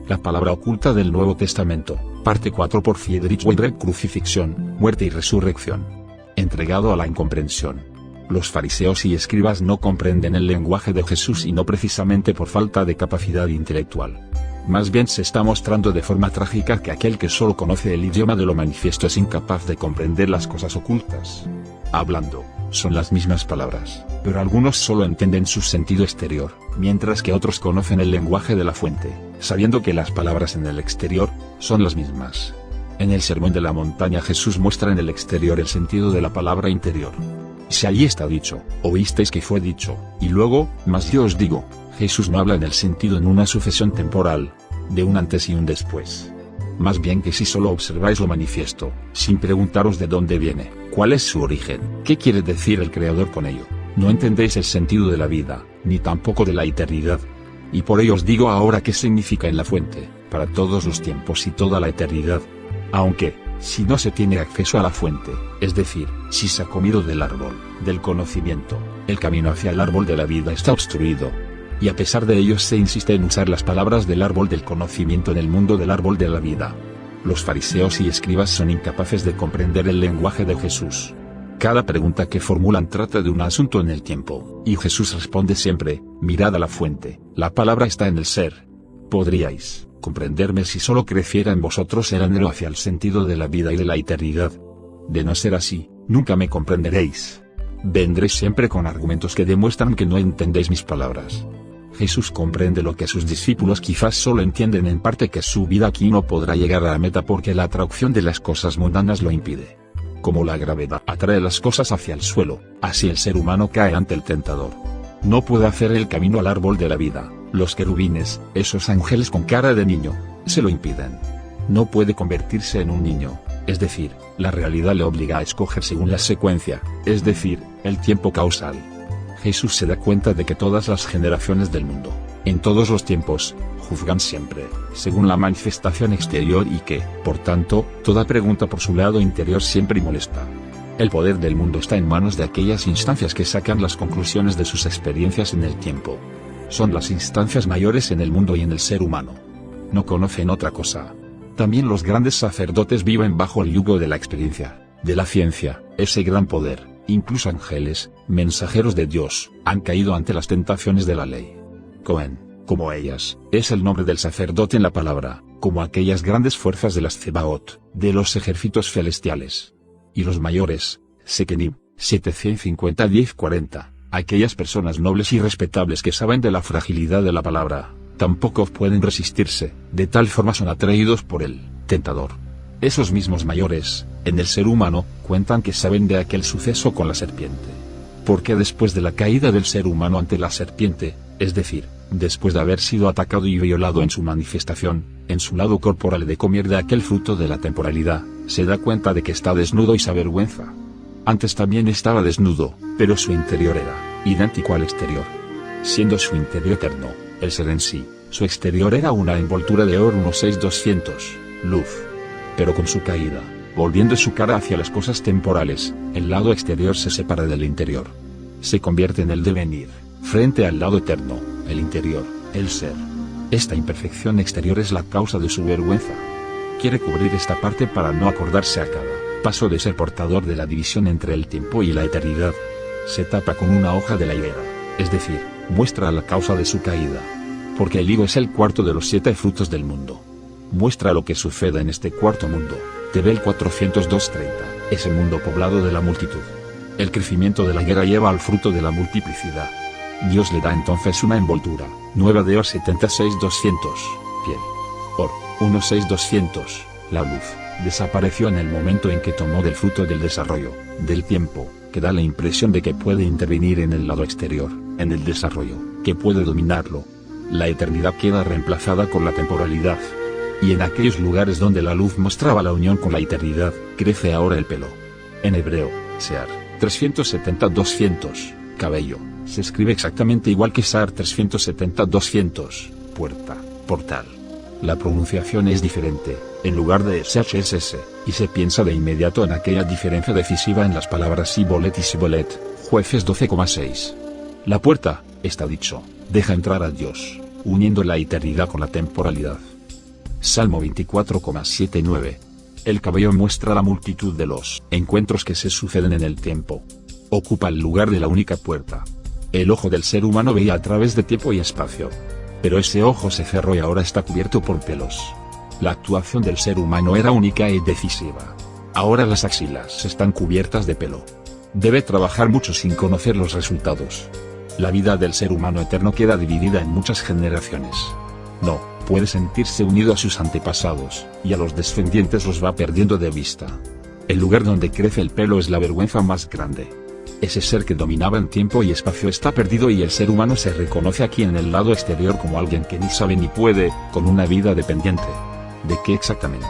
La palabra oculta del Nuevo Testamento, parte 4 por Friedrich Wilhelm. Crucifixión, muerte y resurrección. Entregado a la incomprensión. Los fariseos y escribas no comprenden el lenguaje de Jesús y no precisamente por falta de capacidad intelectual. Más bien se está mostrando de forma trágica que aquel que solo conoce el idioma de lo manifiesto es incapaz de comprender las cosas ocultas. Hablando, son las mismas palabras, pero algunos solo entienden su sentido exterior, mientras que otros conocen el lenguaje de la fuente, sabiendo que las palabras en el exterior son las mismas. En el Sermón de la Montaña Jesús muestra en el exterior el sentido de la palabra interior. Si allí está dicho, oísteis que fue dicho, y luego, mas yo os digo, Jesús no habla en el sentido en una sucesión temporal, de un antes y un después. Más bien que si solo observáis lo manifiesto, sin preguntaros de dónde viene, cuál es su origen, qué quiere decir el Creador con ello, no entendéis el sentido de la vida, ni tampoco de la eternidad. Y por ello os digo ahora qué significa en la fuente, para todos los tiempos y toda la eternidad. Aunque, si no se tiene acceso a la fuente, es decir, si se ha comido del árbol, del conocimiento, el camino hacia el árbol de la vida está obstruido. Y a pesar de ello se insiste en usar las palabras del árbol del conocimiento en el mundo del árbol de la vida. Los fariseos y escribas son incapaces de comprender el lenguaje de Jesús. Cada pregunta que formulan trata de un asunto en el tiempo, y Jesús responde siempre, mirad a la fuente, la palabra está en el ser. Podríais comprenderme si solo creciera en vosotros el anhelo hacia el sentido de la vida y de la eternidad. De no ser así, nunca me comprenderéis. Vendréis siempre con argumentos que demuestran que no entendéis mis palabras. Jesús comprende lo que sus discípulos quizás solo entienden en parte, que su vida aquí no podrá llegar a la meta porque la atracción de las cosas mundanas lo impide. Como la gravedad atrae las cosas hacia el suelo, así el ser humano cae ante el tentador. No puede hacer el camino al árbol de la vida, los querubines, esos ángeles con cara de niño, se lo impiden. No puede convertirse en un niño, es decir, la realidad le obliga a escoger según la secuencia, es decir, el tiempo causal. Jesús se da cuenta de que todas las generaciones del mundo, en todos los tiempos, juzgan siempre, según la manifestación exterior y que, por tanto, toda pregunta por su lado interior siempre molesta. El poder del mundo está en manos de aquellas instancias que sacan las conclusiones de sus experiencias en el tiempo. Son las instancias mayores en el mundo y en el ser humano. No conocen otra cosa. También los grandes sacerdotes viven bajo el yugo de la experiencia, de la ciencia, ese gran poder. Incluso ángeles, mensajeros de Dios, han caído ante las tentaciones de la ley. Cohen, como ellas, es el nombre del sacerdote en la palabra, como aquellas grandes fuerzas de las Tsebaot, de los ejércitos celestiales. Y los mayores, Sekenim, 750-1040, aquellas personas nobles y respetables que saben de la fragilidad de la palabra, tampoco pueden resistirse, de tal forma son atraídos por el tentador. Esos mismos mayores, en el ser humano, cuentan que saben de aquel suceso con la serpiente. Porque después de la caída del ser humano ante la serpiente, es decir, después de haber sido atacado y violado en su manifestación, en su lado corporal de comer de aquel fruto de la temporalidad, se da cuenta de que está desnudo y se avergüenza. Antes también estaba desnudo, pero su interior era idéntico al exterior. Siendo su interior eterno, el ser en sí, su exterior era una envoltura de oro 16200, luz. Pero con su caída, volviendo su cara hacia las cosas temporales, el lado exterior se separa del interior. Se convierte en el devenir, frente al lado eterno, el interior, el ser. Esta imperfección exterior es la causa de su vergüenza. Quiere cubrir esta parte para no acordarse a cada paso de ser portador de la división entre el tiempo y la eternidad. Se tapa con una hoja de la higuera, es decir, muestra la causa de su caída. Porque el higo es el cuarto de los 7 frutos del mundo. Muestra lo que sucede en este cuarto mundo, Tebel 402-30, ese mundo poblado de la multitud. El crecimiento de la higuera lleva al fruto de la multiplicidad. Dios le da entonces una envoltura, nueva de Or 76-200, piel. Or, 16200, la luz, desapareció en el momento en que tomó del fruto del desarrollo, del tiempo, que da la impresión de que puede intervenir en el lado exterior, en el desarrollo, que puede dominarlo. La eternidad queda reemplazada con la temporalidad. Y en aquellos lugares donde la luz mostraba la unión con la eternidad, crece ahora el pelo. En hebreo, Sear, 370-200, cabello, se escribe exactamente igual que Sear 370-200, puerta, portal. La pronunciación es diferente, en lugar de SHSS, y se piensa de inmediato en aquella diferencia decisiva en las palabras Sibolet y Sibolet, Jueces 12,6. La puerta, está dicho, deja entrar a Dios, uniendo la eternidad con la temporalidad. Salmo 24,79. El cabello muestra la multitud de los encuentros que se suceden en el tiempo. Ocupa el lugar de la única puerta. El ojo del ser humano veía a través de tiempo y espacio. Pero ese ojo se cerró y ahora está cubierto por pelos. La actuación del ser humano era única y decisiva. Ahora las axilas están cubiertas de pelo. Debe trabajar mucho sin conocer los resultados. La vida del ser humano eterno queda dividida en muchas generaciones. No, puede sentirse unido a sus antepasados, y a los descendientes los va perdiendo de vista. El lugar donde crece el pelo es la vergüenza más grande. Ese ser que dominaba en tiempo y espacio está perdido y el ser humano se reconoce aquí en el lado exterior como alguien que ni sabe ni puede, con una vida dependiente. ¿De qué exactamente?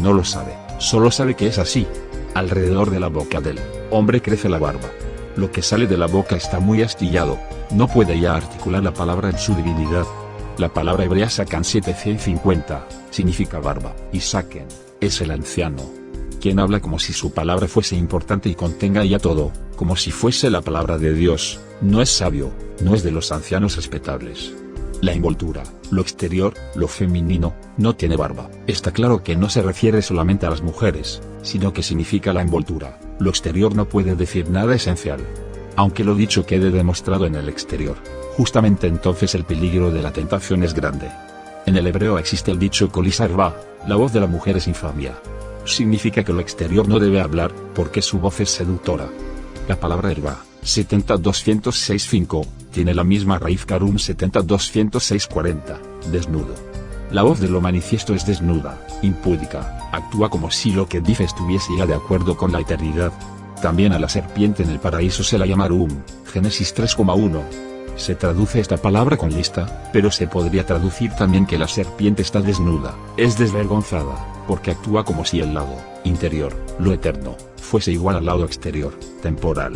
No lo sabe, solo sabe que es así. Alrededor de la boca del hombre crece la barba. Lo que sale de la boca está muy astillado, no puede ya articular la palabra en su divinidad. La palabra hebrea Sacan 750, significa barba, y Saken, es el anciano. Quien habla como si su palabra fuese importante y contenga ya todo, como si fuese la palabra de Dios, no es sabio, no es de los ancianos respetables. La envoltura, lo exterior, lo femenino, no tiene barba. Está claro que no se refiere solamente a las mujeres, sino que significa la envoltura. Lo exterior no puede decir nada esencial. Aunque lo dicho quede demostrado en el exterior, justamente entonces el peligro de la tentación es grande. En el hebreo existe el dicho Kolisarva, la voz de la mujer es infamia. Significa que lo exterior no debe hablar, porque su voz es seductora. La palabra herba, 70206.5, tiene la misma raíz Karum 70206.40, desnudo. La voz de lo manifiesto es desnuda, impúdica, actúa como si lo que dice estuviese ya de acuerdo con la eternidad. También a la serpiente en el paraíso se la llama Rum, Génesis 3,1. Se traduce esta palabra con lista, pero se podría traducir también que la serpiente está desnuda, es desvergonzada, porque actúa como si el lado interior, lo eterno, fuese igual al lado exterior, temporal.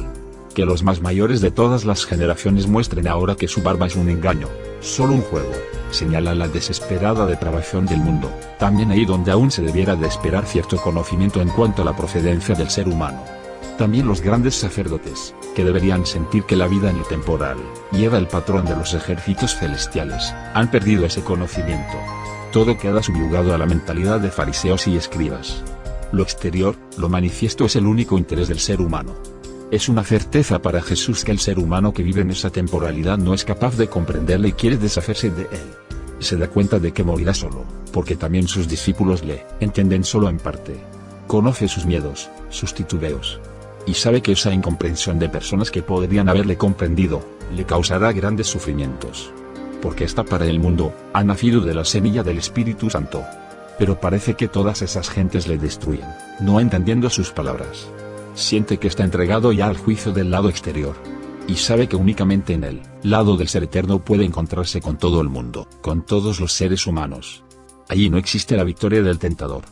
Que los más mayores de todas las generaciones muestren ahora que su barba es un engaño, solo un juego, señala la desesperada depravación del mundo, también ahí donde aún se debiera de esperar cierto conocimiento en cuanto a la procedencia del ser humano. También los grandes sacerdotes, que deberían sentir que la vida en lo temporal lleva el patrón de los ejércitos celestiales, han perdido ese conocimiento. Todo queda subyugado a la mentalidad de fariseos y escribas. Lo exterior, lo manifiesto es el único interés del ser humano. Es una certeza para Jesús que el ser humano que vive en esa temporalidad no es capaz de comprenderle y quiere deshacerse de él. Se da cuenta de que morirá solo, porque también sus discípulos le entienden solo en parte. Conoce sus miedos, sus titubeos. Y sabe que esa incomprensión de personas que podrían haberle comprendido, le causará grandes sufrimientos. Porque esta para el mundo, ha nacido de la semilla del Espíritu Santo. Pero parece que todas esas gentes le destruyen, no entendiendo sus palabras. Siente que está entregado ya al juicio del lado exterior. Y sabe que únicamente en el lado del ser eterno puede encontrarse con todo el mundo, con todos los seres humanos. Allí no existe la victoria del tentador.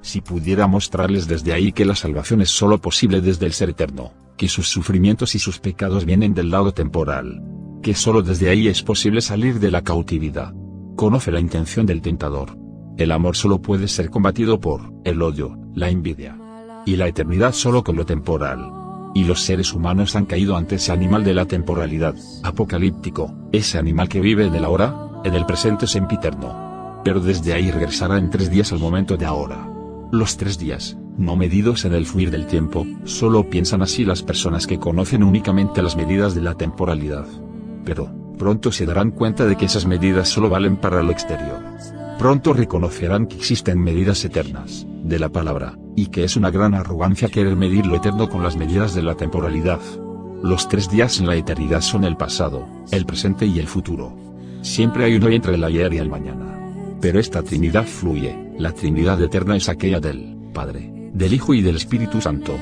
Si pudiera mostrarles desde ahí que la salvación es solo posible desde el ser eterno, que sus sufrimientos y sus pecados vienen del lado temporal, que solo desde ahí es posible salir de la cautividad. Conoce la intención del tentador. El amor solo puede ser combatido por el odio, la envidia. Y la eternidad solo con lo temporal. Y los seres humanos han caído ante ese animal de la temporalidad, apocalíptico, ese animal que vive en el ahora, en el presente sempiterno. Pero desde ahí regresará en 3 días al momento de ahora. Los 3 días, no medidos en el fluir del tiempo, solo piensan así las personas que conocen únicamente las medidas de la temporalidad. Pero, pronto se darán cuenta de que esas medidas solo valen para lo exterior. Pronto reconocerán que existen medidas eternas, de la palabra, y que es una gran arrogancia querer medir lo eterno con las medidas de la temporalidad. Los 3 días en la eternidad son el pasado, el presente y el futuro. Siempre hay uno entre el ayer y el mañana. Pero esta Trinidad fluye, la Trinidad eterna es aquella del Padre, del Hijo y del Espíritu Santo.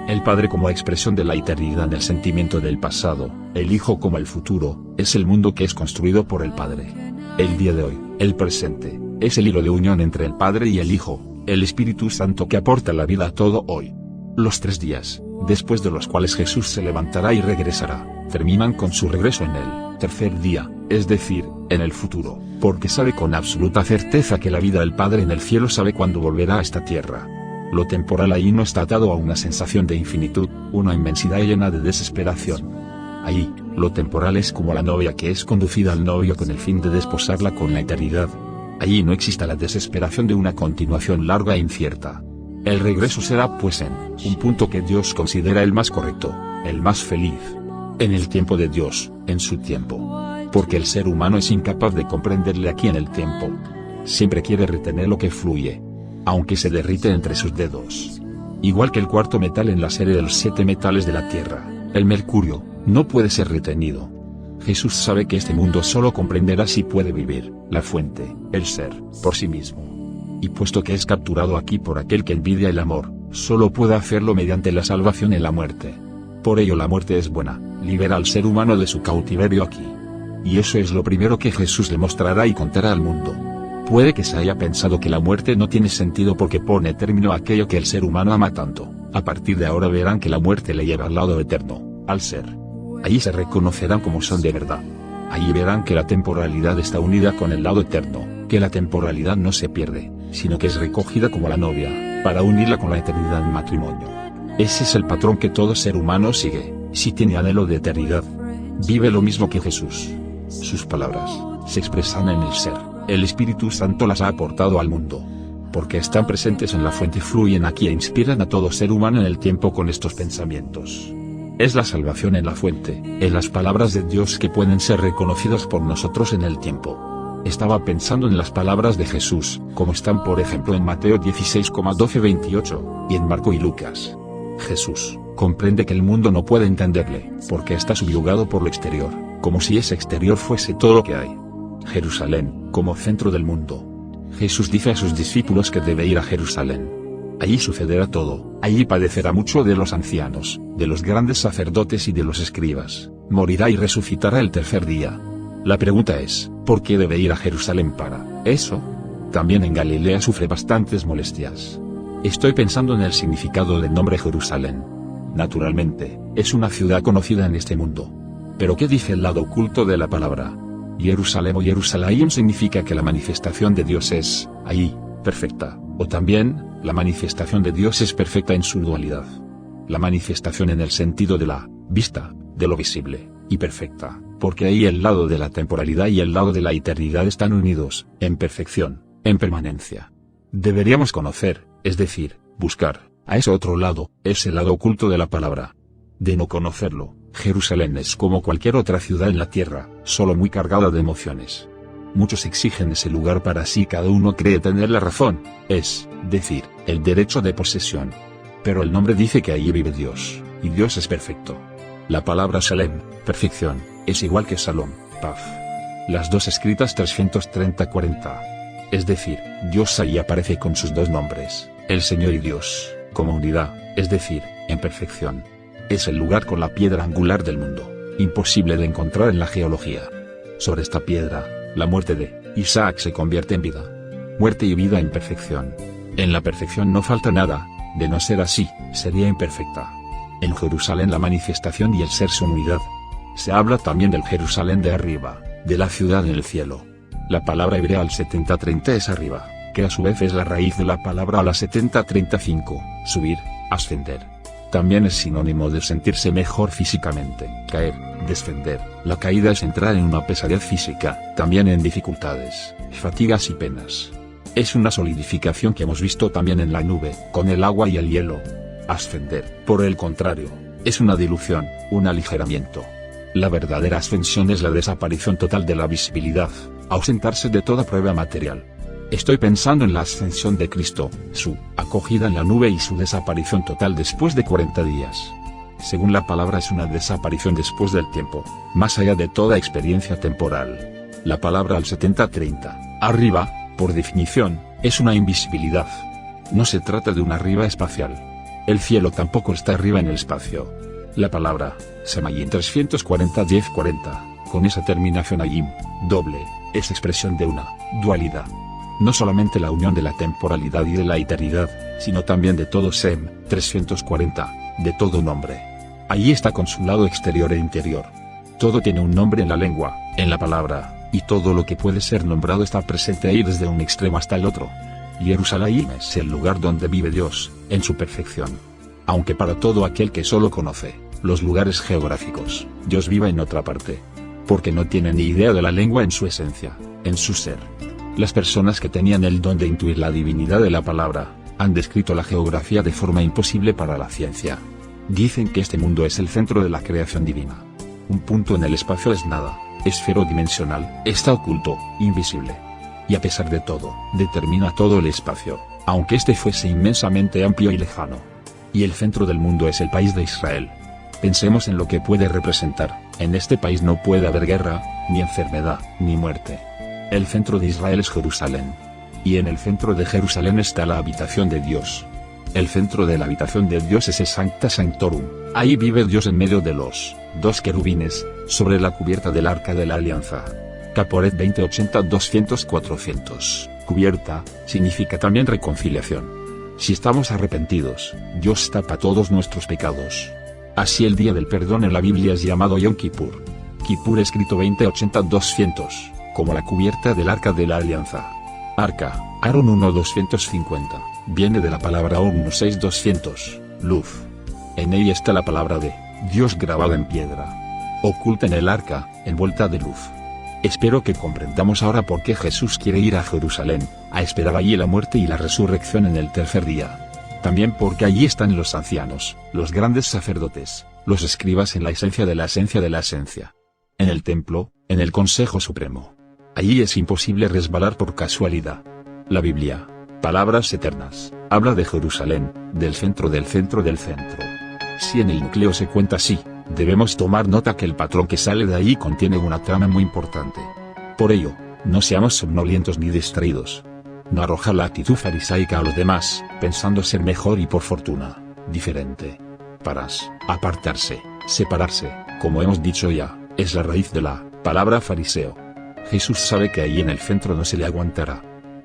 El Padre como expresión de la eternidad en el sentimiento del pasado, el Hijo como el futuro, es el mundo que es construido por el Padre. El día de hoy, el presente, es el hilo de unión entre el Padre y el Hijo, el Espíritu Santo que aporta la vida a todo hoy. Los 3 días, después de los cuales Jesús se levantará y regresará, terminan con su regreso en el tercer día, es decir, en el futuro, porque sabe con absoluta certeza que la vida del Padre en el cielo sabe cuándo volverá a esta tierra. Lo temporal ahí no está atado a una sensación de infinitud, una inmensidad llena de desesperación. Ahí, lo temporal es como la novia que es conducida al novio con el fin de desposarla con la eternidad. Allí no existe la desesperación de una continuación larga e incierta. El regreso será pues en un punto que Dios considera el más correcto, el más feliz. En el tiempo de Dios, en su tiempo. Porque el ser humano es incapaz de comprenderle aquí en el tiempo. Siempre quiere retener lo que fluye, aunque se derrite entre sus dedos. Igual que el cuarto metal en la serie de los 7 metales de la Tierra, el mercurio, no puede ser retenido. Jesús sabe que este mundo solo comprenderá si puede vivir, la fuente, el ser, por sí mismo. Y puesto que es capturado aquí por aquel que envidia el amor, solo puede hacerlo mediante la salvación en la muerte. Por ello la muerte es buena, libera al ser humano de su cautiverio aquí. Y eso es lo primero que Jesús le mostrará y contará al mundo. Puede que se haya pensado que la muerte no tiene sentido porque pone término a aquello que el ser humano ama tanto. A partir de ahora verán que la muerte le lleva al lado eterno, al ser. Allí se reconocerán como son de verdad. Allí verán que la temporalidad está unida con el lado eterno, que la temporalidad no se pierde, sino que es recogida como la novia, para unirla con la eternidad en matrimonio. Ese es el patrón que todo ser humano sigue, si tiene anhelo de eternidad. Vive lo mismo que Jesús. Sus palabras se expresan en el ser, el Espíritu Santo las ha aportado al mundo. Porque están presentes en la fuente y fluyen aquí e inspiran a todo ser humano en el tiempo con estos pensamientos. Es la salvación en la fuente, en las palabras de Dios que pueden ser reconocidas por nosotros en el tiempo. Estaba pensando en las palabras de Jesús, como están por ejemplo en Mateo 16,12-28, y en Marco y Lucas. Jesús comprende que el mundo no puede entenderle, porque está subyugado por lo exterior, como si ese exterior fuese todo lo que hay. Jerusalén, como centro del mundo. Jesús dice a sus discípulos que debe ir a Jerusalén. Allí sucederá todo, allí padecerá mucho de los ancianos, de los grandes sacerdotes y de los escribas, morirá y resucitará el tercer día. La pregunta es, ¿por qué debe ir a Jerusalén para eso? También en Galilea sufre bastantes molestias. Estoy pensando en el significado del nombre Jerusalén. Naturalmente, es una ciudad conocida en este mundo. Pero ¿qué dice el lado oculto de la palabra? Jerusalén o Jerusalén significa que la manifestación de Dios es, allí, perfecta, o también, la manifestación de Dios es perfecta en su dualidad. La manifestación en el sentido de la vista, de lo visible, y perfecta, porque ahí el lado de la temporalidad y el lado de la eternidad están unidos, en perfección, en permanencia. Deberíamos conocer, es decir, buscar, a ese otro lado, ese lado oculto de la palabra. De no conocerlo, Jerusalén es como cualquier otra ciudad en la tierra, solo muy cargada de emociones. Muchos exigen ese lugar para sí, cada uno cree tener la razón, es decir, el derecho de posesión. Pero el nombre dice que allí vive Dios, y Dios es perfecto. La palabra Shalem, perfección, es igual que Shalom, paz. Las dos escritas 330-40. Es decir, Dios allí aparece con sus dos nombres, el Señor y Dios, como unidad, es decir, en perfección. Es el lugar con la piedra angular del mundo, imposible de encontrar en la geología. Sobre esta piedra, la muerte de Isaac se convierte en vida. Muerte y vida en perfección. En la perfección no falta nada, de no ser así, sería imperfecta. En Jerusalén la manifestación y el ser son unidad. Se habla también del Jerusalén de arriba, de la ciudad en el cielo. La palabra hebrea al 70-30 es arriba, que a su vez es la raíz de la palabra a la 70-35, subir, ascender. También es sinónimo de sentirse mejor físicamente, caer, descender. La caída es entrar en una pesadez física, también en dificultades, fatigas y penas. Es una solidificación que hemos visto también en la nube, con el agua y el hielo. Ascender, por el contrario, es una dilución, un aligeramiento. La verdadera ascensión es la desaparición total de la visibilidad, ausentarse de toda prueba material. Estoy pensando en la ascensión de Cristo, su acogida en la nube y su desaparición total después de 40 días. Según la palabra es una desaparición después del tiempo, más allá de toda experiencia temporal. La palabra al 70-30, arriba, por definición, es una invisibilidad. No se trata de un arriba espacial. El cielo tampoco está arriba en el espacio. La palabra, Semayim 340-1040, con esa terminación ayim, doble, es expresión de una dualidad. No solamente la unión de la temporalidad y de la eternidad, sino también de todo Sem, 340, de todo nombre. Allí está con su lado exterior e interior. Todo tiene un nombre en la lengua, en la palabra, y todo lo que puede ser nombrado está presente ahí desde un extremo hasta el otro. Jerusalén es el lugar donde vive Dios, en su perfección. Aunque para todo aquel que solo conoce los lugares geográficos, Dios vive en otra parte. Porque no tiene ni idea de la lengua en su esencia, en su ser. Las personas que tenían el don de intuir la divinidad de la palabra, han descrito la geografía de forma imposible para la ciencia. Dicen que este mundo es el centro de la creación divina. Un punto en el espacio es nada, esfero dimensional, está oculto, invisible. Y a pesar de todo, determina todo el espacio, aunque este fuese inmensamente amplio y lejano. Y el centro del mundo es el país de Israel. Pensemos en lo que puede representar. En este país no puede haber guerra, ni enfermedad, ni muerte. El centro de Israel es Jerusalén. Y en el centro de Jerusalén está la habitación de Dios. El centro de la habitación de Dios es el Sancta Sanctorum. Ahí vive Dios en medio de los dos querubines, sobre la cubierta del Arca de la Alianza. Caporet 2080-200-400. Cubierta, significa también reconciliación. Si estamos arrepentidos, Dios tapa todos nuestros pecados. Así el día del perdón en la Biblia es llamado Yom Kippur. Kippur escrito 2080-200, como la cubierta del Arca de la Alianza. Arca, Aaron 1-250, viene de la palabra Om 1-6-200, luz. En ella está la palabra de Dios grabada en piedra. Oculta en el arca, envuelta de luz. Espero que comprendamos ahora por qué Jesús quiere ir a Jerusalén, a esperar allí la muerte y la resurrección en el tercer día. También porque allí están los ancianos, los grandes sacerdotes, los escribas en la esencia de la esencia de la esencia. En el templo, en el Consejo Supremo. Allí es imposible resbalar por casualidad. La Biblia, palabras eternas, habla de Jerusalén, del centro del centro del centro. Si en el núcleo se cuenta así, debemos tomar nota que el patrón que sale de ahí contiene una trama muy importante. Por ello, no seamos somnolientos ni distraídos. No arrojar la actitud farisaica a los demás, pensando ser mejor y por fortuna, diferente. Apartarse, separarse, como hemos dicho ya, es la raíz de la palabra fariseo. Jesús sabe que ahí en el centro no se le aguantará.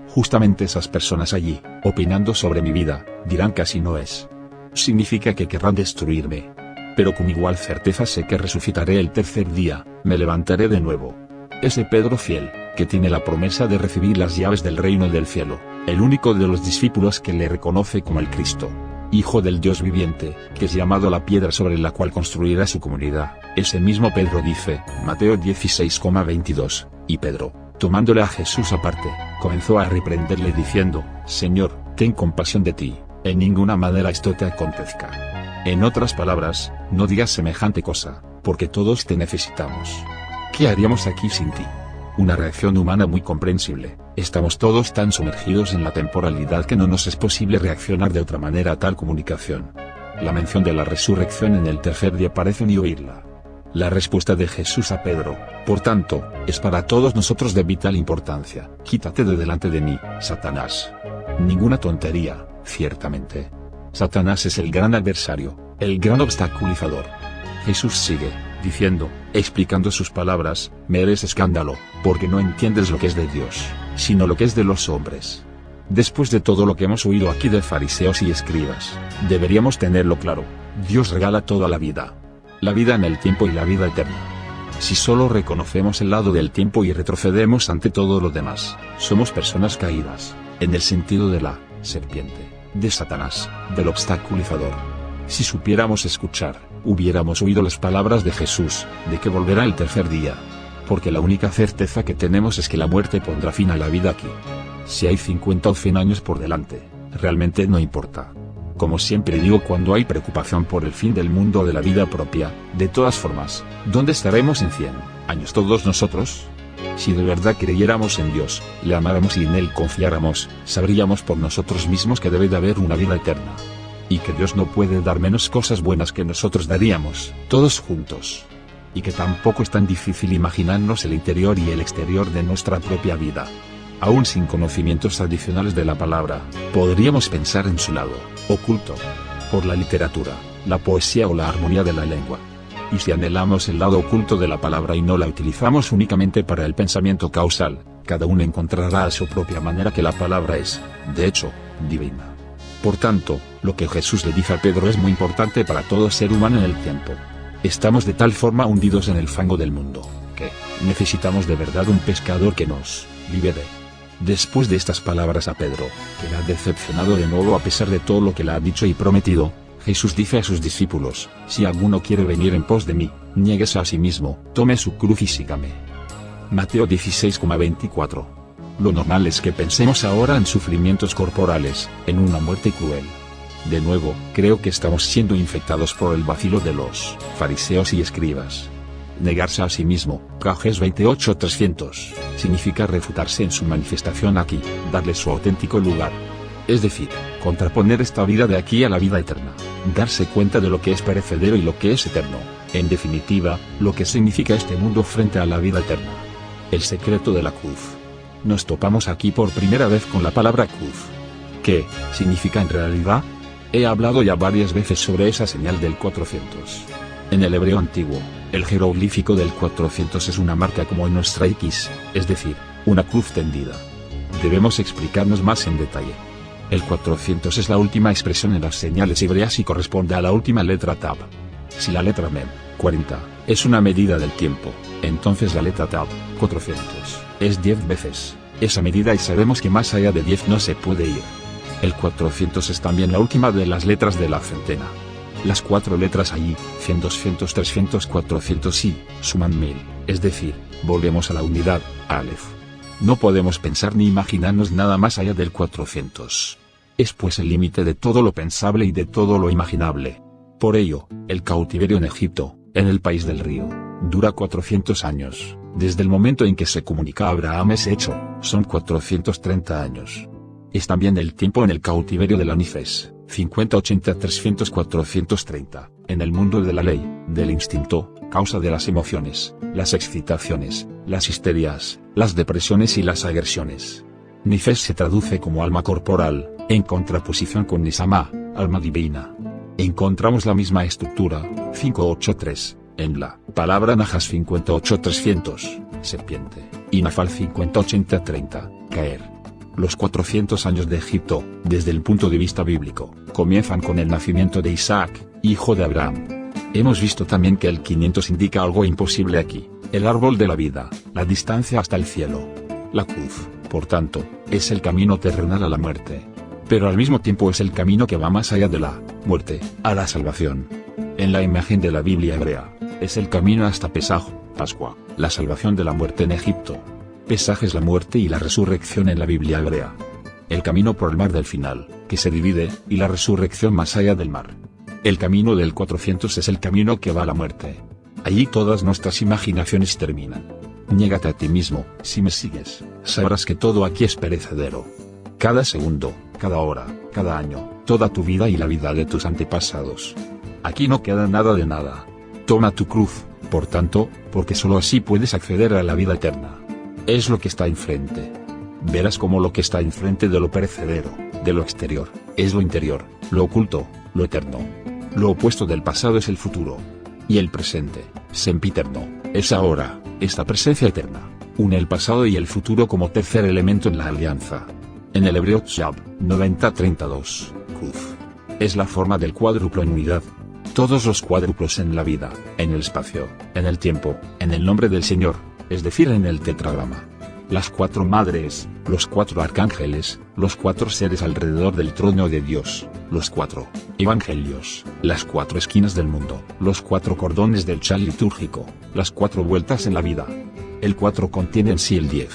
Justamente esas personas allí, opinando sobre mi vida, dirán que así no es. Significa que querrán destruirme. Pero con igual certeza sé que resucitaré el tercer día, me levantaré de nuevo. Ese Pedro fiel, que tiene la promesa de recibir las llaves del reino del cielo, el único de los discípulos que le reconoce como el Cristo, Hijo del Dios viviente, que es llamado la piedra sobre la cual construirá su comunidad. Ese mismo Pedro dice, Mateo 16,22, y Pedro, tomándole a Jesús aparte, comenzó a reprenderle diciendo, Señor, ten compasión de ti, en ninguna manera esto te acontezca. En otras palabras, no digas semejante cosa, porque todos te necesitamos. ¿Qué haríamos aquí sin ti? Una reacción humana muy comprensible. Estamos todos tan sumergidos en la temporalidad que no nos es posible reaccionar de otra manera a tal comunicación. La mención de la resurrección en el tercer día parece ni oírla. La respuesta de Jesús a Pedro, por tanto, es para todos nosotros de vital importancia. Quítate de delante de mí, Satanás. Ninguna tontería, ciertamente. Satanás es el gran adversario, el gran obstaculizador. Jesús sigue, diciendo, explicando sus palabras, me eres escándalo, porque no entiendes lo que es de Dios, sino lo que es de los hombres. Después de todo lo que hemos oído aquí de fariseos y escribas, deberíamos tenerlo claro, Dios regala toda la vida en el tiempo y la vida eterna. Si solo reconocemos el lado del tiempo y retrocedemos ante todo lo demás, somos personas caídas, en el sentido de la serpiente, de Satanás, del obstaculizador. Si supiéramos escuchar, hubiéramos oído las palabras de Jesús, de que volverá el tercer día. Porque la única certeza que tenemos es que la muerte pondrá fin a la vida aquí. Si hay 50 o 100 años por delante, realmente no importa. Como siempre digo cuando hay preocupación por el fin del mundo o de la vida propia, de todas formas, ¿dónde estaremos en 100 años todos nosotros? Si de verdad creyéramos en Dios, le amáramos y en Él confiáramos, sabríamos por nosotros mismos que debe de haber una vida eterna. Y que Dios no puede dar menos cosas buenas que nosotros daríamos, todos juntos. Y que tampoco es tan difícil imaginarnos el interior y el exterior de nuestra propia vida. Aún sin conocimientos adicionales de la palabra, podríamos pensar en su lado oculto, por la literatura, la poesía o la armonía de la lengua. Y si anhelamos el lado oculto de la palabra y no la utilizamos únicamente para el pensamiento causal, cada uno encontrará a su propia manera que la palabra es, de hecho, divina. Por tanto, lo que Jesús le dice a Pedro es muy importante para todo ser humano en el tiempo. Estamos de tal forma hundidos en el fango del mundo, que necesitamos de verdad un pescador que nos libere. Después de estas palabras a Pedro, que le ha decepcionado de nuevo a pesar de todo lo que le ha dicho y prometido, Jesús dice a sus discípulos: si alguno quiere venir en pos de mí, niéguese a sí mismo, tome su cruz y sígame. Mateo 16,24. Lo normal es que pensemos ahora en sufrimientos corporales, en una muerte cruel. De nuevo, creo que estamos siendo infectados por el vacilo de los fariseos y escribas. Negarse a sí mismo, Cajes 28:300, significa refutarse en su manifestación aquí, darle su auténtico lugar. Es decir, contraponer esta vida de aquí a la vida eterna, darse cuenta de lo que es perecedero y lo que es eterno, en definitiva, lo que significa este mundo frente a la vida eterna. El secreto de la cruz. Nos topamos aquí por primera vez con la palabra cruz. ¿Qué significa en realidad? He hablado ya varias veces sobre esa señal del 400. En el hebreo antiguo, el jeroglífico del 400 es una marca como en nuestra X, es decir, una cruz tendida. Debemos explicarnos más en detalle. El 400 es la última expresión en las señales hebreas y corresponde a la última letra Tab. Si la letra Mem, 40, es una medida del tiempo, entonces la letra Tab, 400, es 10 veces esa medida y sabemos que más allá de 10 no se puede ir. El 400 es también la última de las letras de la centena. Las 4 letras allí, 100, 200, 300, 400 y, suman 1000, es decir, volvemos a la unidad, Aleph. No podemos pensar ni imaginarnos nada más allá del 400. Es pues el límite de todo lo pensable y de todo lo imaginable. Por ello, el cautiverio en Egipto, en el país del río, dura 400 años, desde el momento en que se comunica a Abraham ese hecho, son 430 años. Es también el tiempo en el cautiverio de la Nifes, 50, 80, 300, 430, en el mundo de la ley, del instinto, causa de las emociones, las excitaciones, las histerias, las depresiones y las agresiones. Nifes se traduce como alma corporal, en contraposición con Nisama, alma divina. Encontramos la misma estructura, 583, en la palabra Najas 58-300, serpiente, y Nafal 50-80-30, caer. Los 400 años de Egipto, desde el punto de vista bíblico, comienzan con el nacimiento de Isaac, hijo de Abraham. Hemos visto también que el 500 indica algo imposible aquí, el árbol de la vida, la distancia hasta el cielo. La cruz, por tanto, es el camino terrenal a la muerte. Pero al mismo tiempo es el camino que va más allá de la muerte, a la salvación. En la imagen de la Biblia hebrea, es el camino hasta Pesaj, Pascua, la salvación de la muerte en Egipto. Pesaj es la muerte y la resurrección en la Biblia hebrea. El camino por el mar del final, que se divide, y la resurrección más allá del mar. El camino del 400 es el camino que va a la muerte. Allí todas nuestras imaginaciones terminan. Niégate a ti mismo, si me sigues, sabrás que todo aquí es perecedero. Cada segundo, cada hora, cada año, toda tu vida y la vida de tus antepasados. Aquí no queda nada de nada. Toma tu cruz, por tanto, porque solo así puedes acceder a la vida eterna. Es lo que está enfrente. Verás cómo lo que está enfrente de lo perecedero, de lo exterior, es lo interior, lo oculto, lo eterno. Lo opuesto del pasado es el futuro. Y el presente, sempiterno, es ahora, esta presencia eterna. Une el pasado y el futuro como tercer elemento en la alianza. En el hebreo Tzab, 90-32, cruz. Es la forma del cuádruplo en unidad. Todos los cuádruplos en la vida, en el espacio, en el tiempo, en el nombre del Señor, es decir en el tetragrama. Las 4 madres, los 4 arcángeles, los 4 seres alrededor del trono de Dios, los 4 evangelios, las 4 esquinas del mundo, los 4 cordones del chal litúrgico, las 4 vueltas en la vida. El 4 contiene en sí el 10.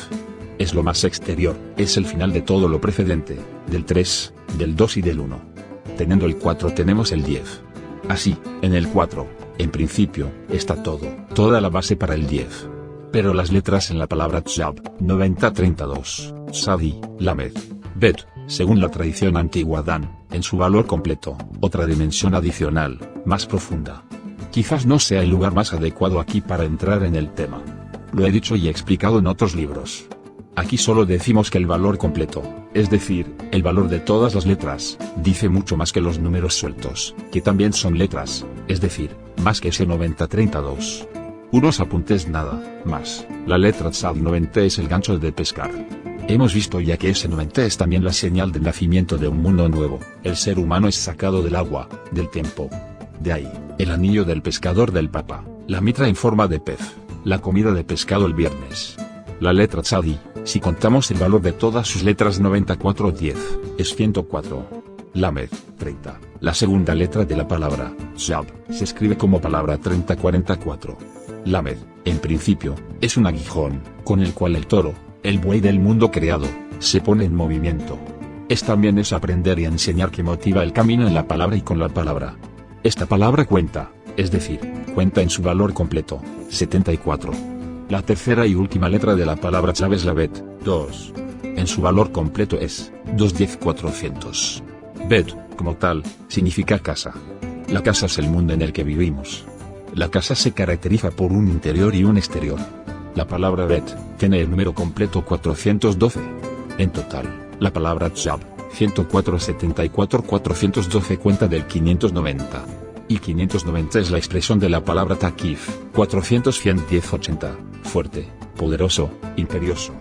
Es lo más exterior, es el final de todo lo precedente, del 3, del 2 y del 1. Teniendo el 4 tenemos el 10. Así, en el 4, en principio, está todo, toda la base para el 10. Pero las letras en la palabra Tzab, 90-32, Sadi, Lamed, Bet, según la tradición antigua dan, en su valor completo, otra dimensión adicional, más profunda. Quizás no sea el lugar más adecuado aquí para entrar en el tema. Lo he dicho y explicado en otros libros. Aquí solo decimos que el valor completo, es decir, el valor de todas las letras, dice mucho más que los números sueltos, que también son letras, es decir, más que ese 90-32. Unos apuntes nada más. La letra Tzad 90 es el gancho de pescar. Hemos visto ya que ese 90 es también la señal del nacimiento de un mundo nuevo. El ser humano es sacado del agua, del tiempo. De ahí, el anillo del pescador del Papa, la mitra en forma de pez, la comida de pescado el viernes. La letra Tzadi, si contamos el valor de todas sus letras 94-10, es 104. Lamed, 30. La segunda letra de la palabra Shab se escribe como palabra 3044. Lamed, en principio, es un aguijón, con el cual el toro, el buey del mundo creado, se pone en movimiento. También es aprender y enseñar que motiva el camino en la palabra y con la palabra. Esta palabra cuenta, es decir, cuenta en su valor completo, 74. La tercera y última letra de la palabra Shab es la Bet, 2. En su valor completo es 210-400. Bet, como tal, significa casa. La casa es el mundo en el que vivimos. La casa se caracteriza por un interior y un exterior. La palabra Bet tiene el número completo 412. En total, la palabra Shab, 104-74-412 cuenta del 590. Y 590 es la expresión de la palabra Takif, 400-110-80, fuerte, poderoso, imperioso.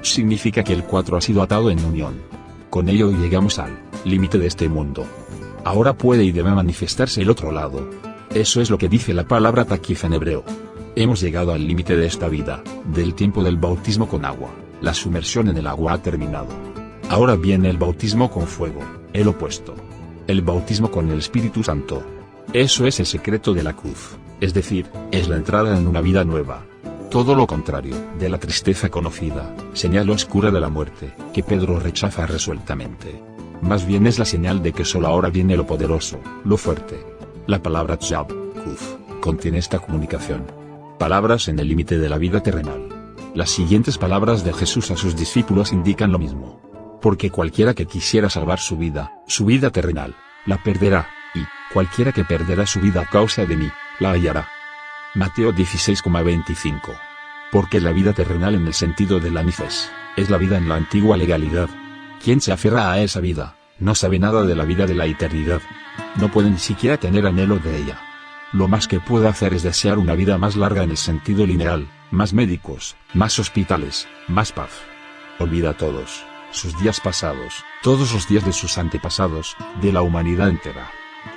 Significa que el 4 ha sido atado en unión. Con ello llegamos al límite de este mundo. Ahora puede y debe manifestarse el otro lado. Eso es lo que dice la palabra Takif en hebreo. Hemos llegado al límite de esta vida, del tiempo del bautismo con agua. La sumersión en el agua ha terminado. Ahora viene el bautismo con fuego, el opuesto. El bautismo con el Espíritu Santo. Eso es el secreto de la cruz, es decir, es la entrada en una vida nueva. Todo lo contrario de la tristeza conocida, señal oscura de la muerte, que Pedro rechaza resueltamente. Más bien es la señal de que solo ahora viene lo poderoso, lo fuerte. La palabra Shab, cruz, contiene esta comunicación. Palabras en el límite de la vida terrenal. Las siguientes palabras de Jesús a sus discípulos indican lo mismo. Porque cualquiera que quisiera salvar su vida terrenal, la perderá, y cualquiera que perderá su vida a causa de mí, la hallará. Mateo 16,25. Porque la vida terrenal en el sentido de la nifes, es la vida en la antigua legalidad. Quien se aferra a esa vida, no sabe nada de la vida de la eternidad. No puede ni siquiera tener anhelo de ella. Lo más que puede hacer es desear una vida más larga en el sentido lineal, más médicos, más hospitales, más paz. Olvida todos sus días pasados, todos los días de sus antepasados, de la humanidad entera.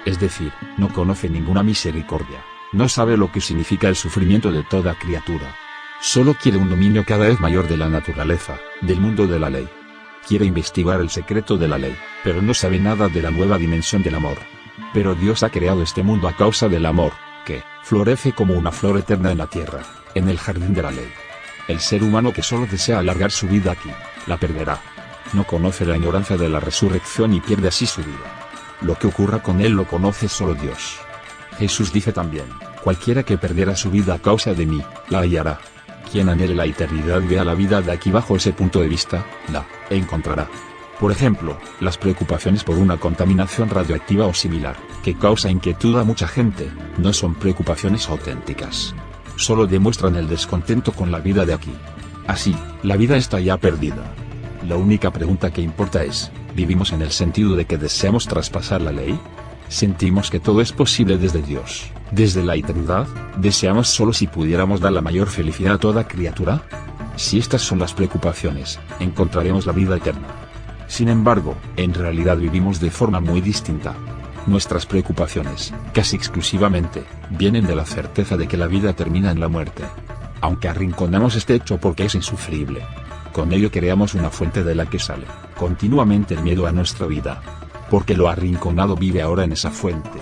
Es decir, no conoce ninguna misericordia, no sabe lo que significa el sufrimiento de toda criatura. Solo quiere un dominio cada vez mayor de la naturaleza, del mundo de la ley. Quiere investigar el secreto de la ley, pero no sabe nada de la nueva dimensión del amor. Pero Dios ha creado este mundo a causa del amor, que florece como una flor eterna en la tierra, en el jardín de la ley. El ser humano que solo desea alargar su vida aquí, la perderá. No conoce la ignorancia de la resurrección y pierde así su vida. Lo que ocurra con él lo conoce solo Dios. Jesús dice también, cualquiera que perdiera su vida a causa de mí, la hallará. Quien anhele la eternidad y vea la vida de aquí bajo ese punto de vista, la encontrará. Por ejemplo, las preocupaciones por una contaminación radioactiva o similar, que causa inquietud a mucha gente, no son preocupaciones auténticas. Solo demuestran el descontento con la vida de aquí. Así, la vida está ya perdida. La única pregunta que importa es, ¿vivimos en el sentido de que deseamos traspasar la ley? ¿Sentimos que todo es posible desde Dios, desde la eternidad? ¿Deseamos solo si pudiéramos dar la mayor felicidad a toda criatura? Si estas son las preocupaciones, encontraremos la vida eterna. Sin embargo, en realidad vivimos de forma muy distinta. Nuestras preocupaciones, casi exclusivamente, vienen de la certeza de que la vida termina en la muerte. Aunque arrinconamos este hecho porque es insufrible, con ello creamos una fuente de la que sale continuamente el miedo a nuestra vida. Porque lo arrinconado vive ahora en esa fuente.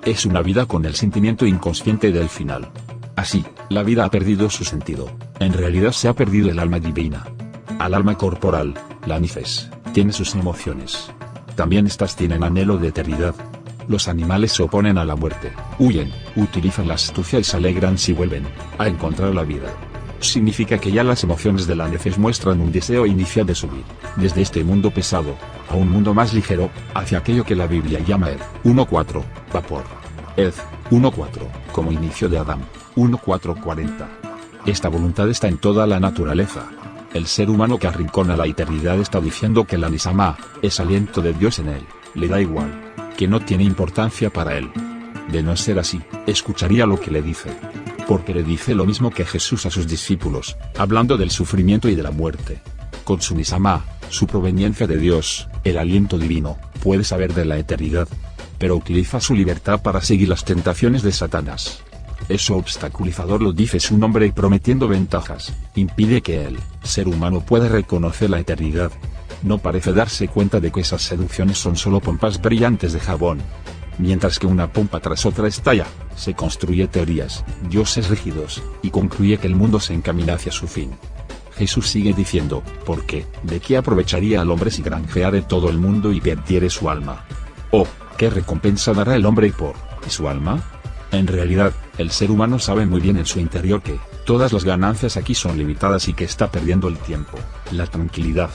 Es una vida con el sentimiento inconsciente del final. Así, la vida ha perdido su sentido. En realidad se ha perdido el alma divina. Al alma corporal, la nifes, tiene sus emociones. También estas tienen anhelo de eternidad. Los animales se oponen a la muerte, huyen, utilizan la astucia y se alegran si vuelven a encontrar la vida. Significa que ya las emociones de la nefes muestran un deseo inicial de subir, desde este mundo pesado, a un mundo más ligero, hacia aquello que la Biblia llama el 1.4, vapor. El 1.4, como inicio de Adán, 1.4.40. Esta voluntad está en toda la naturaleza. El ser humano que arrincona la eternidad está diciendo que la Nisama, es aliento de Dios en él, le da igual, que no tiene importancia para él. De no ser así, escucharía lo que le dice. Porque le dice lo mismo que Jesús a sus discípulos, hablando del sufrimiento y de la muerte. Con su Nisama, su proveniencia de Dios, el aliento divino, puede saber de la eternidad. pero utiliza su libertad para seguir las tentaciones de Satanás. Eso obstaculizador lo dice su nombre y prometiendo ventajas, impide que el ser humano pueda reconocer la eternidad. No parece darse cuenta de que esas seducciones son solo pompas brillantes de jabón. Mientras que una pompa tras otra estalla, se construye teorías, dioses rígidos, y concluye que el mundo se encamina hacia su fin. Jesús sigue diciendo, ¿por qué? ¿De qué aprovecharía al hombre si granjeare todo el mundo y perdiere su alma? ¿O qué recompensa dará el hombre por su alma? En realidad, el ser humano sabe muy bien en su interior que todas las ganancias aquí son limitadas y que está perdiendo el tiempo, la tranquilidad.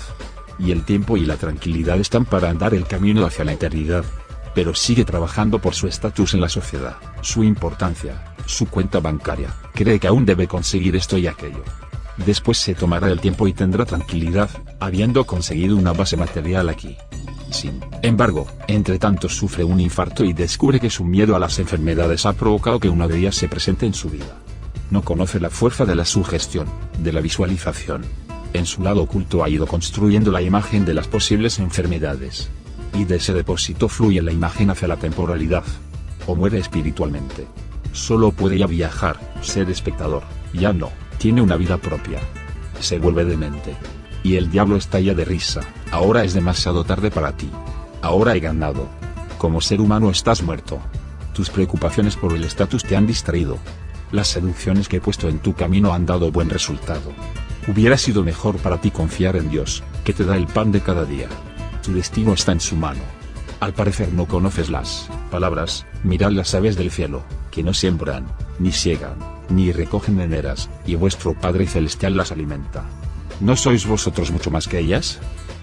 Y el tiempo y la tranquilidad están para andar el camino hacia la eternidad. Pero sigue trabajando por su estatus en la sociedad, su importancia, su cuenta bancaria, cree que aún debe conseguir esto y aquello. Después se tomará el tiempo y tendrá tranquilidad, habiendo conseguido una base material aquí. Sin embargo, entre tanto sufre un infarto y descubre que su miedo a las enfermedades ha provocado que una de ellas se presente en su vida. No conoce la fuerza de la sugestión, de la visualización. En su lado oculto ha ido construyendo la imagen de las posibles enfermedades. Y de ese depósito fluye la imagen hacia la temporalidad. O muere espiritualmente. Solo puede ya viajar, ser espectador, ya no, tiene una vida propia. Se vuelve demente. Y el diablo estalla de risa, ahora es demasiado tarde para ti. Ahora he ganado. Como ser humano estás muerto. Tus preocupaciones por el estatus te han distraído. Las seducciones que he puesto en tu camino han dado buen resultado. Hubiera sido mejor para ti confiar en Dios, que te da el pan de cada día. Tu destino está en su mano. Al parecer no conoces las palabras, mirad las aves del cielo, que no siembran, ni siegan, ni recogen en eras, y vuestro Padre Celestial las alimenta. ¿No sois vosotros mucho más que ellas?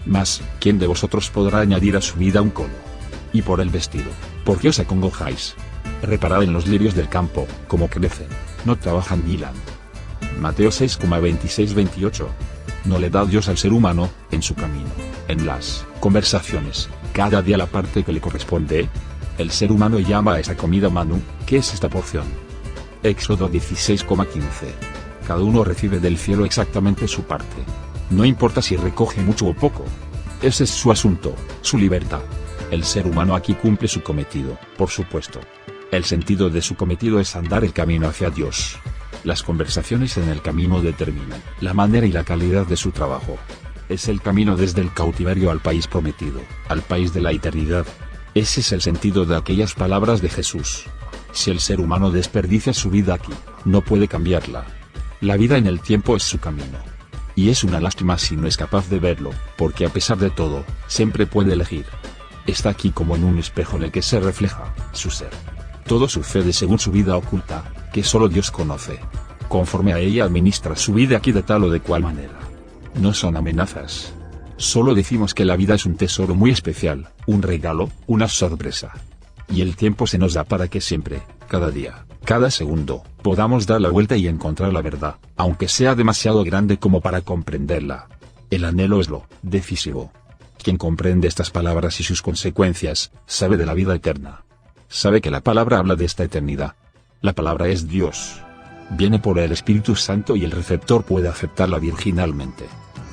Mas, ¿quién de vosotros podrá añadir a su vida un cono? Y por el vestido, ¿por qué os acongojáis? Reparad en los lirios del campo, cómo crecen, no trabajan ni hilan. Mateo 6,26-28. No le da Dios al ser humano, en su camino, en las conversaciones, cada día la parte que le corresponde. El ser humano llama a esa comida manú, ¿qué es esta porción? Éxodo 16,15. Cada uno recibe del cielo exactamente su parte. No importa si recoge mucho o poco. Ese es su asunto, su libertad. El ser humano aquí cumple su cometido, por supuesto. El sentido de su cometido es andar el camino hacia Dios. Las conversaciones en el camino determinan la manera y la calidad de su trabajo. Es el camino desde el cautiverio al país prometido, al país de la eternidad. Ese es el sentido de aquellas palabras de Jesús. Si el ser humano desperdicia su vida aquí, no puede cambiarla. La vida en el tiempo es su camino. Y es una lástima si no es capaz de verlo, porque a pesar de todo, siempre puede elegir. Está aquí como en un espejo en el que se refleja su ser. Todo sucede según su vida oculta, que solo Dios conoce. Conforme a ella administra su vida aquí de tal o de cual manera. No son amenazas. Solo decimos que la vida es un tesoro muy especial, un regalo, una sorpresa. Y el tiempo se nos da para que siempre, cada día, cada segundo, podamos dar la vuelta y encontrar la verdad, aunque sea demasiado grande como para comprenderla. El anhelo es lo decisivo. Quien comprende estas palabras y sus consecuencias, sabe de la vida eterna. Sabe que la palabra habla de esta eternidad. La palabra es Dios. Viene por el Espíritu Santo y el receptor puede aceptarla virginalmente.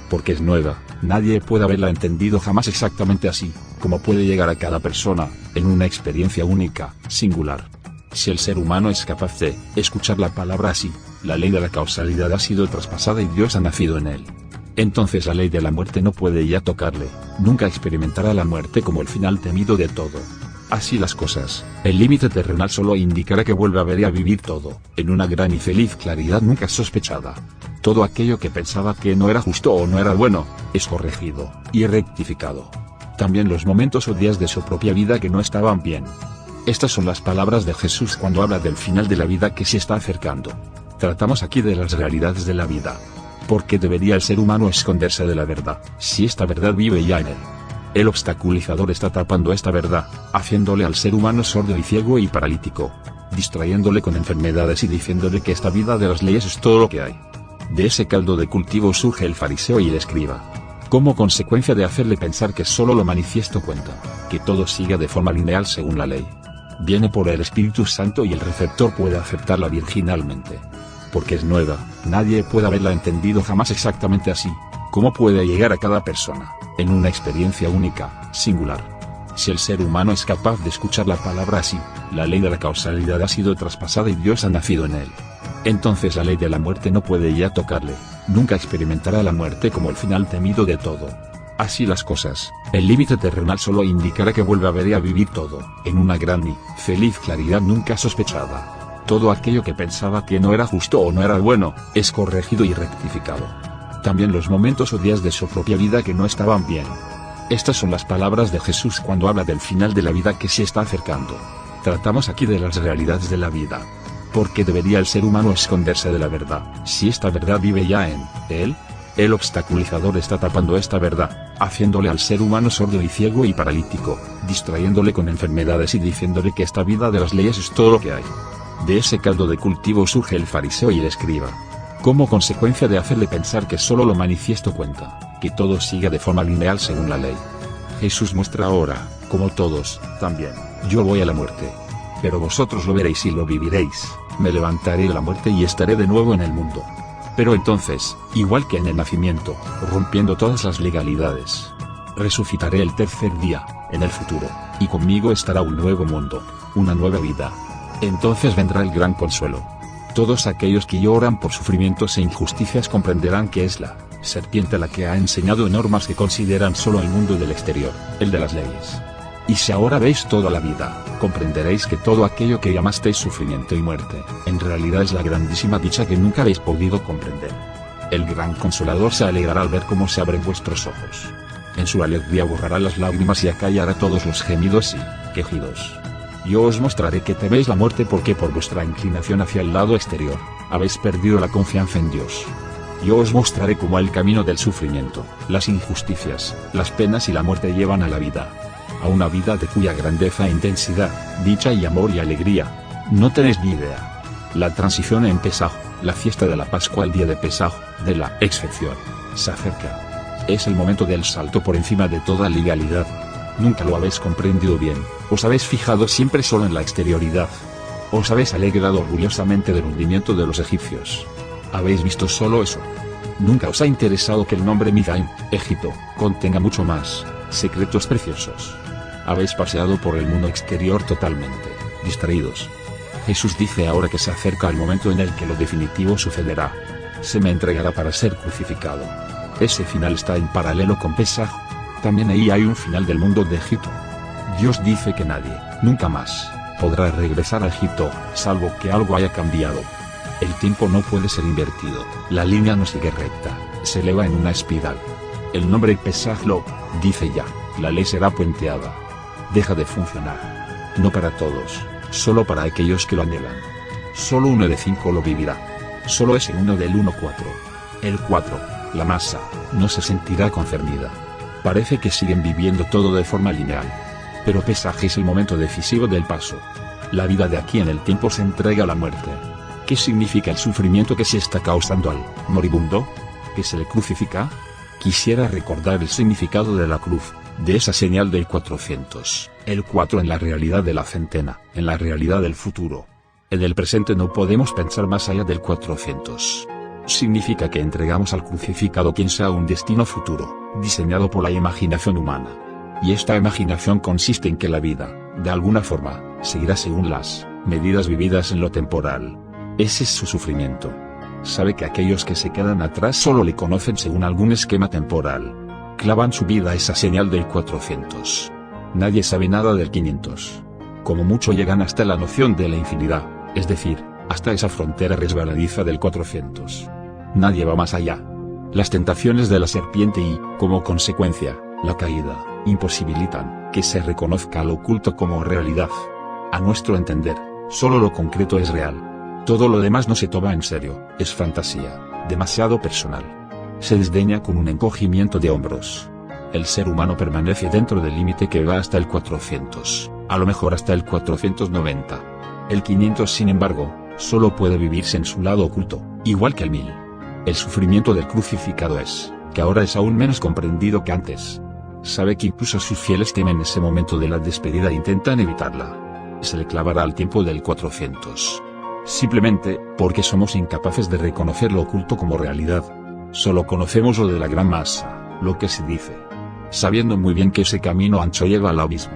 Porque es nueva, nadie puede haberla entendido jamás exactamente así, como puede llegar a cada persona, en una experiencia única, singular. Si el ser humano es capaz de escuchar la palabra así, la ley de la causalidad ha sido traspasada y Dios ha nacido en él. Entonces la ley de la muerte no puede ya tocarle, nunca experimentará la muerte como el final temido de todo. Así las cosas, el límite terrenal solo indicará que vuelve a ver y a vivir todo, en una gran y feliz claridad nunca sospechada. Todo aquello que pensaba que no era justo o no era bueno, es corregido, y rectificado. También los momentos o días de su propia vida que no estaban bien. Estas son las palabras de Jesús cuando habla del final de la vida que se está acercando. Tratamos aquí de las realidades de la vida. ¿Por qué debería el ser humano esconderse de la verdad, si esta verdad vive ya en él? El obstaculizador está tapando esta verdad, haciéndole al ser humano sordo y ciego y paralítico, distrayéndole con enfermedades y diciéndole que esta vida de las leyes es todo lo que hay. De ese caldo de cultivo surge el fariseo y el escriba. Como consecuencia de hacerle pensar que solo lo manifiesto cuenta, que todo siga de forma lineal según la ley. Viene por el Espíritu Santo y el receptor puede aceptarla virginalmente. Porque es nueva, nadie puede haberla entendido jamás exactamente así, como puede llegar a cada persona, en una experiencia única, singular. Si el ser humano es capaz de escuchar la palabra así, la ley de la causalidad ha sido traspasada y Dios ha nacido en él. Entonces la ley de la muerte no puede ya tocarle, nunca experimentará la muerte como el final temido de todo. Así las cosas, el límite terrenal solo indicará que vuelve a ver y a vivir todo, en una gran y feliz claridad nunca sospechada. Todo aquello que pensaba que no era justo o no era bueno, es corregido y rectificado. También los momentos o días de su propia vida que no estaban bien. Estas son las palabras de Jesús cuando habla del final de la vida que se está acercando. Tratamos aquí de las realidades de la vida. ¿Por qué debería el ser humano esconderse de la verdad, si esta verdad vive ya en él? El obstaculizador está tapando esta verdad, haciéndole al ser humano sordo y ciego y paralítico, distrayéndole con enfermedades y diciéndole que esta vida de las leyes es todo lo que hay. De ese caldo de cultivo surge el fariseo y el escriba. Como consecuencia de hacerle pensar que solo lo manifiesto cuenta, que todo siga de forma lineal según la ley. Jesús muestra ahora, como todos, también, yo voy a la muerte. Pero vosotros lo veréis y lo viviréis, me levantaré de la muerte y estaré de nuevo en el mundo. Pero entonces, igual que en el nacimiento, rompiendo todas las legalidades, resucitaré el tercer día, en el futuro, y conmigo estará un nuevo mundo, una nueva vida. Entonces vendrá el gran consuelo. Todos aquellos que lloran por sufrimientos e injusticias comprenderán que es la serpiente la que ha enseñado normas que consideran solo el mundo del exterior, el de las leyes. Y si ahora veis toda la vida, comprenderéis que todo aquello que llamasteis sufrimiento y muerte, en realidad es la grandísima dicha que nunca habéis podido comprender. El gran consolador se alegrará al ver cómo se abren vuestros ojos. En su alegría borrará las lágrimas y acallará todos los gemidos y quejidos. Yo os mostraré que teméis la muerte porque por vuestra inclinación hacia el lado exterior, habéis perdido la confianza en Dios. Yo os mostraré cómo el camino del sufrimiento, las injusticias, las penas y la muerte llevan a la vida. A una vida de cuya grandeza e intensidad, dicha y amor y alegría, no tenéis ni idea. La transición en Pesaj, la fiesta de la Pascua al día de Pesaj, de la excepción, se acerca. Es el momento del salto por encima de toda legalidad. Nunca lo habéis comprendido bien, os habéis fijado siempre solo en la exterioridad. Os habéis alegrado orgullosamente del hundimiento de los egipcios. Habéis visto solo eso. Nunca os ha interesado que el nombre Midian, Egipto, contenga mucho más, secretos preciosos. Habéis paseado por el mundo exterior totalmente, distraídos. Jesús dice ahora que se acerca el momento en el que lo definitivo sucederá. Se me entregará para ser crucificado. Ese final está en paralelo con Pesaj. También ahí hay un final del mundo de Egipto. Dios dice que nadie, nunca más, podrá regresar a Egipto, salvo que algo haya cambiado. El tiempo no puede ser invertido, la línea no sigue recta, se eleva en una espiral. El nombre Pesaj lo dice ya, la ley será puenteada. Deja de funcionar. No para todos, solo para aquellos que lo anhelan. Solo 1 de 5 lo vivirá. Solo ese 1 del 1/4. El 4, la masa, no se sentirá concernida. Parece que siguen viviendo todo de forma lineal. Pero Pesaj es el momento decisivo del paso. La vida de aquí en el tiempo se entrega a la muerte. ¿Qué significa el sufrimiento que se está causando al moribundo? ¿Que se le crucifica? Quisiera recordar el significado de la cruz, de esa señal del 400. El 4 en la realidad de la centena, en la realidad del futuro. En el presente no podemos pensar más allá del 400. Significa que entregamos al crucificado quien sea un destino futuro, diseñado por la imaginación humana. Y esta imaginación consiste en que la vida, de alguna forma, seguirá según las medidas vividas en lo temporal. Ese es su sufrimiento. Sabe que aquellos que se quedan atrás solo le conocen según algún esquema temporal. Clavan su vida a esa señal del 400. Nadie sabe nada del 500. Como mucho llegan hasta la noción de la infinidad, es decir, hasta esa frontera resbaladiza del 400. Nadie va más allá. Las tentaciones de la serpiente y, como consecuencia, la caída, imposibilitan que se reconozca lo oculto como realidad. A nuestro entender, solo lo concreto es real. Todo lo demás no se toma en serio, es fantasía, demasiado personal. Se desdeña con un encogimiento de hombros. El ser humano permanece dentro del límite que va hasta el 400, a lo mejor hasta el 490. El 500, sin embargo, solo puede vivirse en su lado oculto, igual que el 1000. El sufrimiento del crucificado es, que ahora es aún menos comprendido que antes. Sabe que incluso sus fieles temen ese momento de la despedida e intentan evitarla. Se le clavará al tiempo del 400. Simplemente, porque somos incapaces de reconocer lo oculto como realidad. Solo conocemos lo de la gran masa, lo que se dice. Sabiendo muy bien que ese camino ancho lleva al abismo.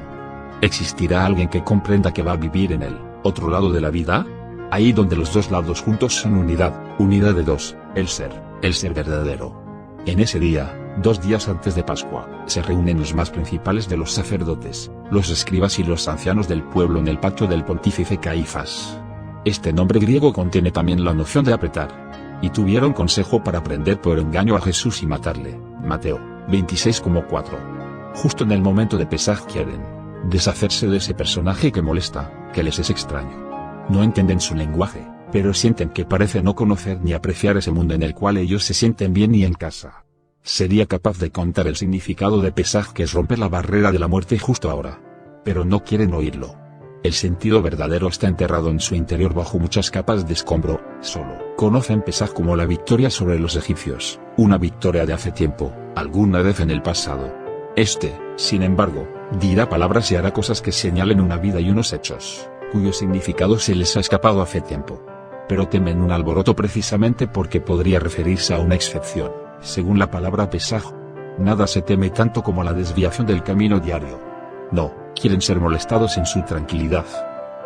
¿Existirá alguien que comprenda que va a vivir en el otro lado de la vida? Ahí donde los dos lados juntos son unidad, unidad de dos, el ser verdadero. En ese día, 2 días antes de Pascua, se reúnen los más principales de los sacerdotes, los escribas y los ancianos del pueblo en el patio del pontífice Caifás. Este nombre griego contiene también la noción de apretar. Y tuvieron consejo para prender por engaño a Jesús y matarle. Mateo 26,4. Justo en el momento de Pesaj quieren deshacerse de ese personaje que molesta, que les es extraño. No entienden su lenguaje, pero sienten que parece no conocer ni apreciar ese mundo en el cual ellos se sienten bien y en casa. Sería capaz de contar el significado de Pesaj, que es romper la barrera de la muerte justo ahora. Pero no quieren oírlo. El sentido verdadero está enterrado en su interior bajo muchas capas de escombro. Solo conocen Pesaj como la victoria sobre los egipcios, una victoria de hace tiempo, alguna vez en el pasado. Sin embargo, dirá palabras y hará cosas que señalen una vida y unos hechos, cuyo significado se les ha escapado hace tiempo. Pero temen un alboroto precisamente porque podría referirse a una excepción. Según la palabra Pesaj, nada se teme tanto como la desviación del camino diario. No, quieren ser molestados en su tranquilidad.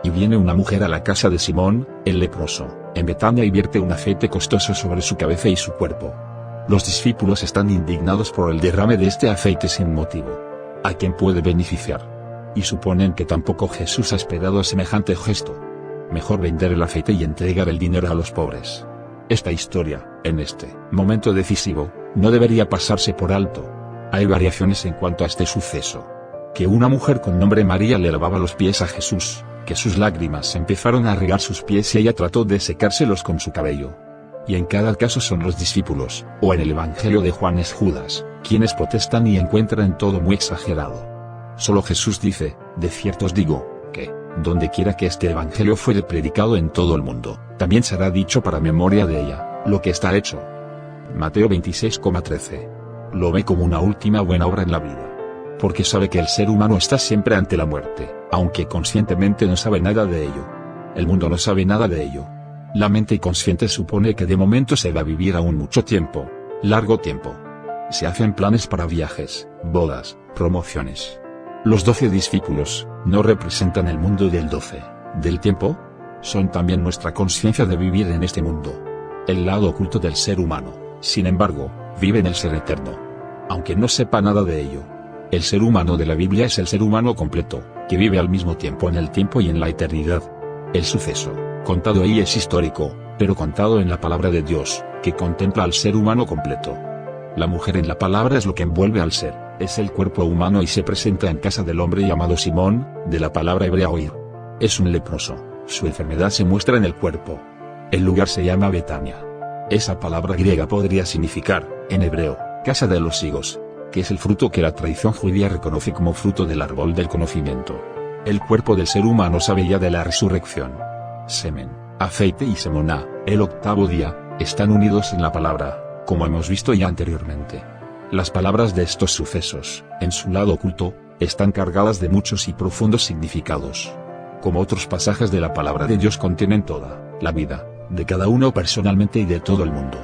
Y viene una mujer a la casa de Simón, el leproso, en Betania, y vierte un aceite costoso sobre su cabeza y su cuerpo. Los discípulos están indignados por el derrame de este aceite sin motivo. ¿A quién puede beneficiar? Y suponen que tampoco Jesús ha esperado semejante gesto. Mejor vender el aceite y entregar el dinero a los pobres. Esta historia, en este momento decisivo, no debería pasarse por alto. Hay variaciones en cuanto a este suceso. Que una mujer con nombre María le lavaba los pies a Jesús, que sus lágrimas empezaron a regar sus pies y ella trató de secárselos con su cabello. Y en cada caso son los discípulos, o en el Evangelio de Juan es Judas, quienes protestan y encuentran todo muy exagerado. Solo Jesús dice: de cierto os digo, que, donde quiera que este Evangelio fuere predicado en todo el mundo, también será dicho para memoria de ella, lo que está hecho. Mateo 26,13. Lo ve como una última buena obra en la vida. Porque sabe que el ser humano está siempre ante la muerte, aunque conscientemente no sabe nada de ello. El mundo no sabe nada de ello. La mente consciente supone que de momento se va a vivir aún mucho tiempo, largo tiempo. Se hacen planes para viajes, bodas, promociones. Los 12 discípulos no representan el mundo del tiempo, son también nuestra conciencia de vivir en este mundo. El lado oculto del ser humano, sin embargo, vive en el ser eterno. Aunque no sepa nada de ello. El ser humano de la Biblia es el ser humano completo, que vive al mismo tiempo en el tiempo y en la eternidad. El suceso contado ahí es histórico, pero contado en la palabra de Dios, que contempla al ser humano completo. La mujer en la palabra es lo que envuelve al ser, es el cuerpo humano y se presenta en casa del hombre llamado Simón, de la palabra hebrea oír. Es un leproso, su enfermedad se muestra en el cuerpo. El lugar se llama Betania. Esa palabra griega podría significar, en hebreo, casa de los higos, que es el fruto que la tradición judía reconoce como fruto del árbol del conocimiento. El cuerpo del ser humano sabe ya de la resurrección. Semen, aceite y semoná, el 8º día, están unidos en la palabra, como hemos visto ya anteriormente. Las palabras de estos sucesos, en su lado oculto, están cargadas de muchos y profundos significados. Como otros pasajes de la palabra de Dios contienen toda la vida de cada uno personalmente y de todo el mundo.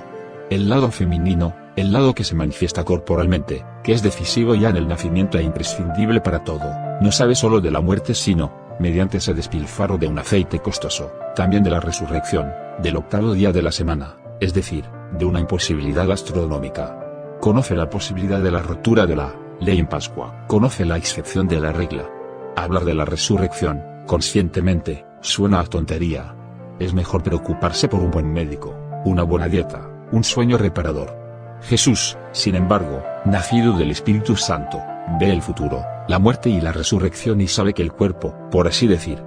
El lado femenino, el lado que se manifiesta corporalmente, que es decisivo ya en el nacimiento e imprescindible para todo, no sabe solo de la muerte sino, mediante ese despilfarro de un aceite costoso, también de la resurrección, del 8º día de la semana, es decir, de una imposibilidad astronómica. Conoce la posibilidad de la rotura de la ley en Pascua, conoce la excepción de la regla. Hablar de la resurrección, conscientemente, suena a tontería. Es mejor preocuparse por un buen médico, una buena dieta, un sueño reparador. Jesús, sin embargo, nacido del Espíritu Santo, ve el futuro, la muerte y la resurrección y sabe que el cuerpo, por así decir,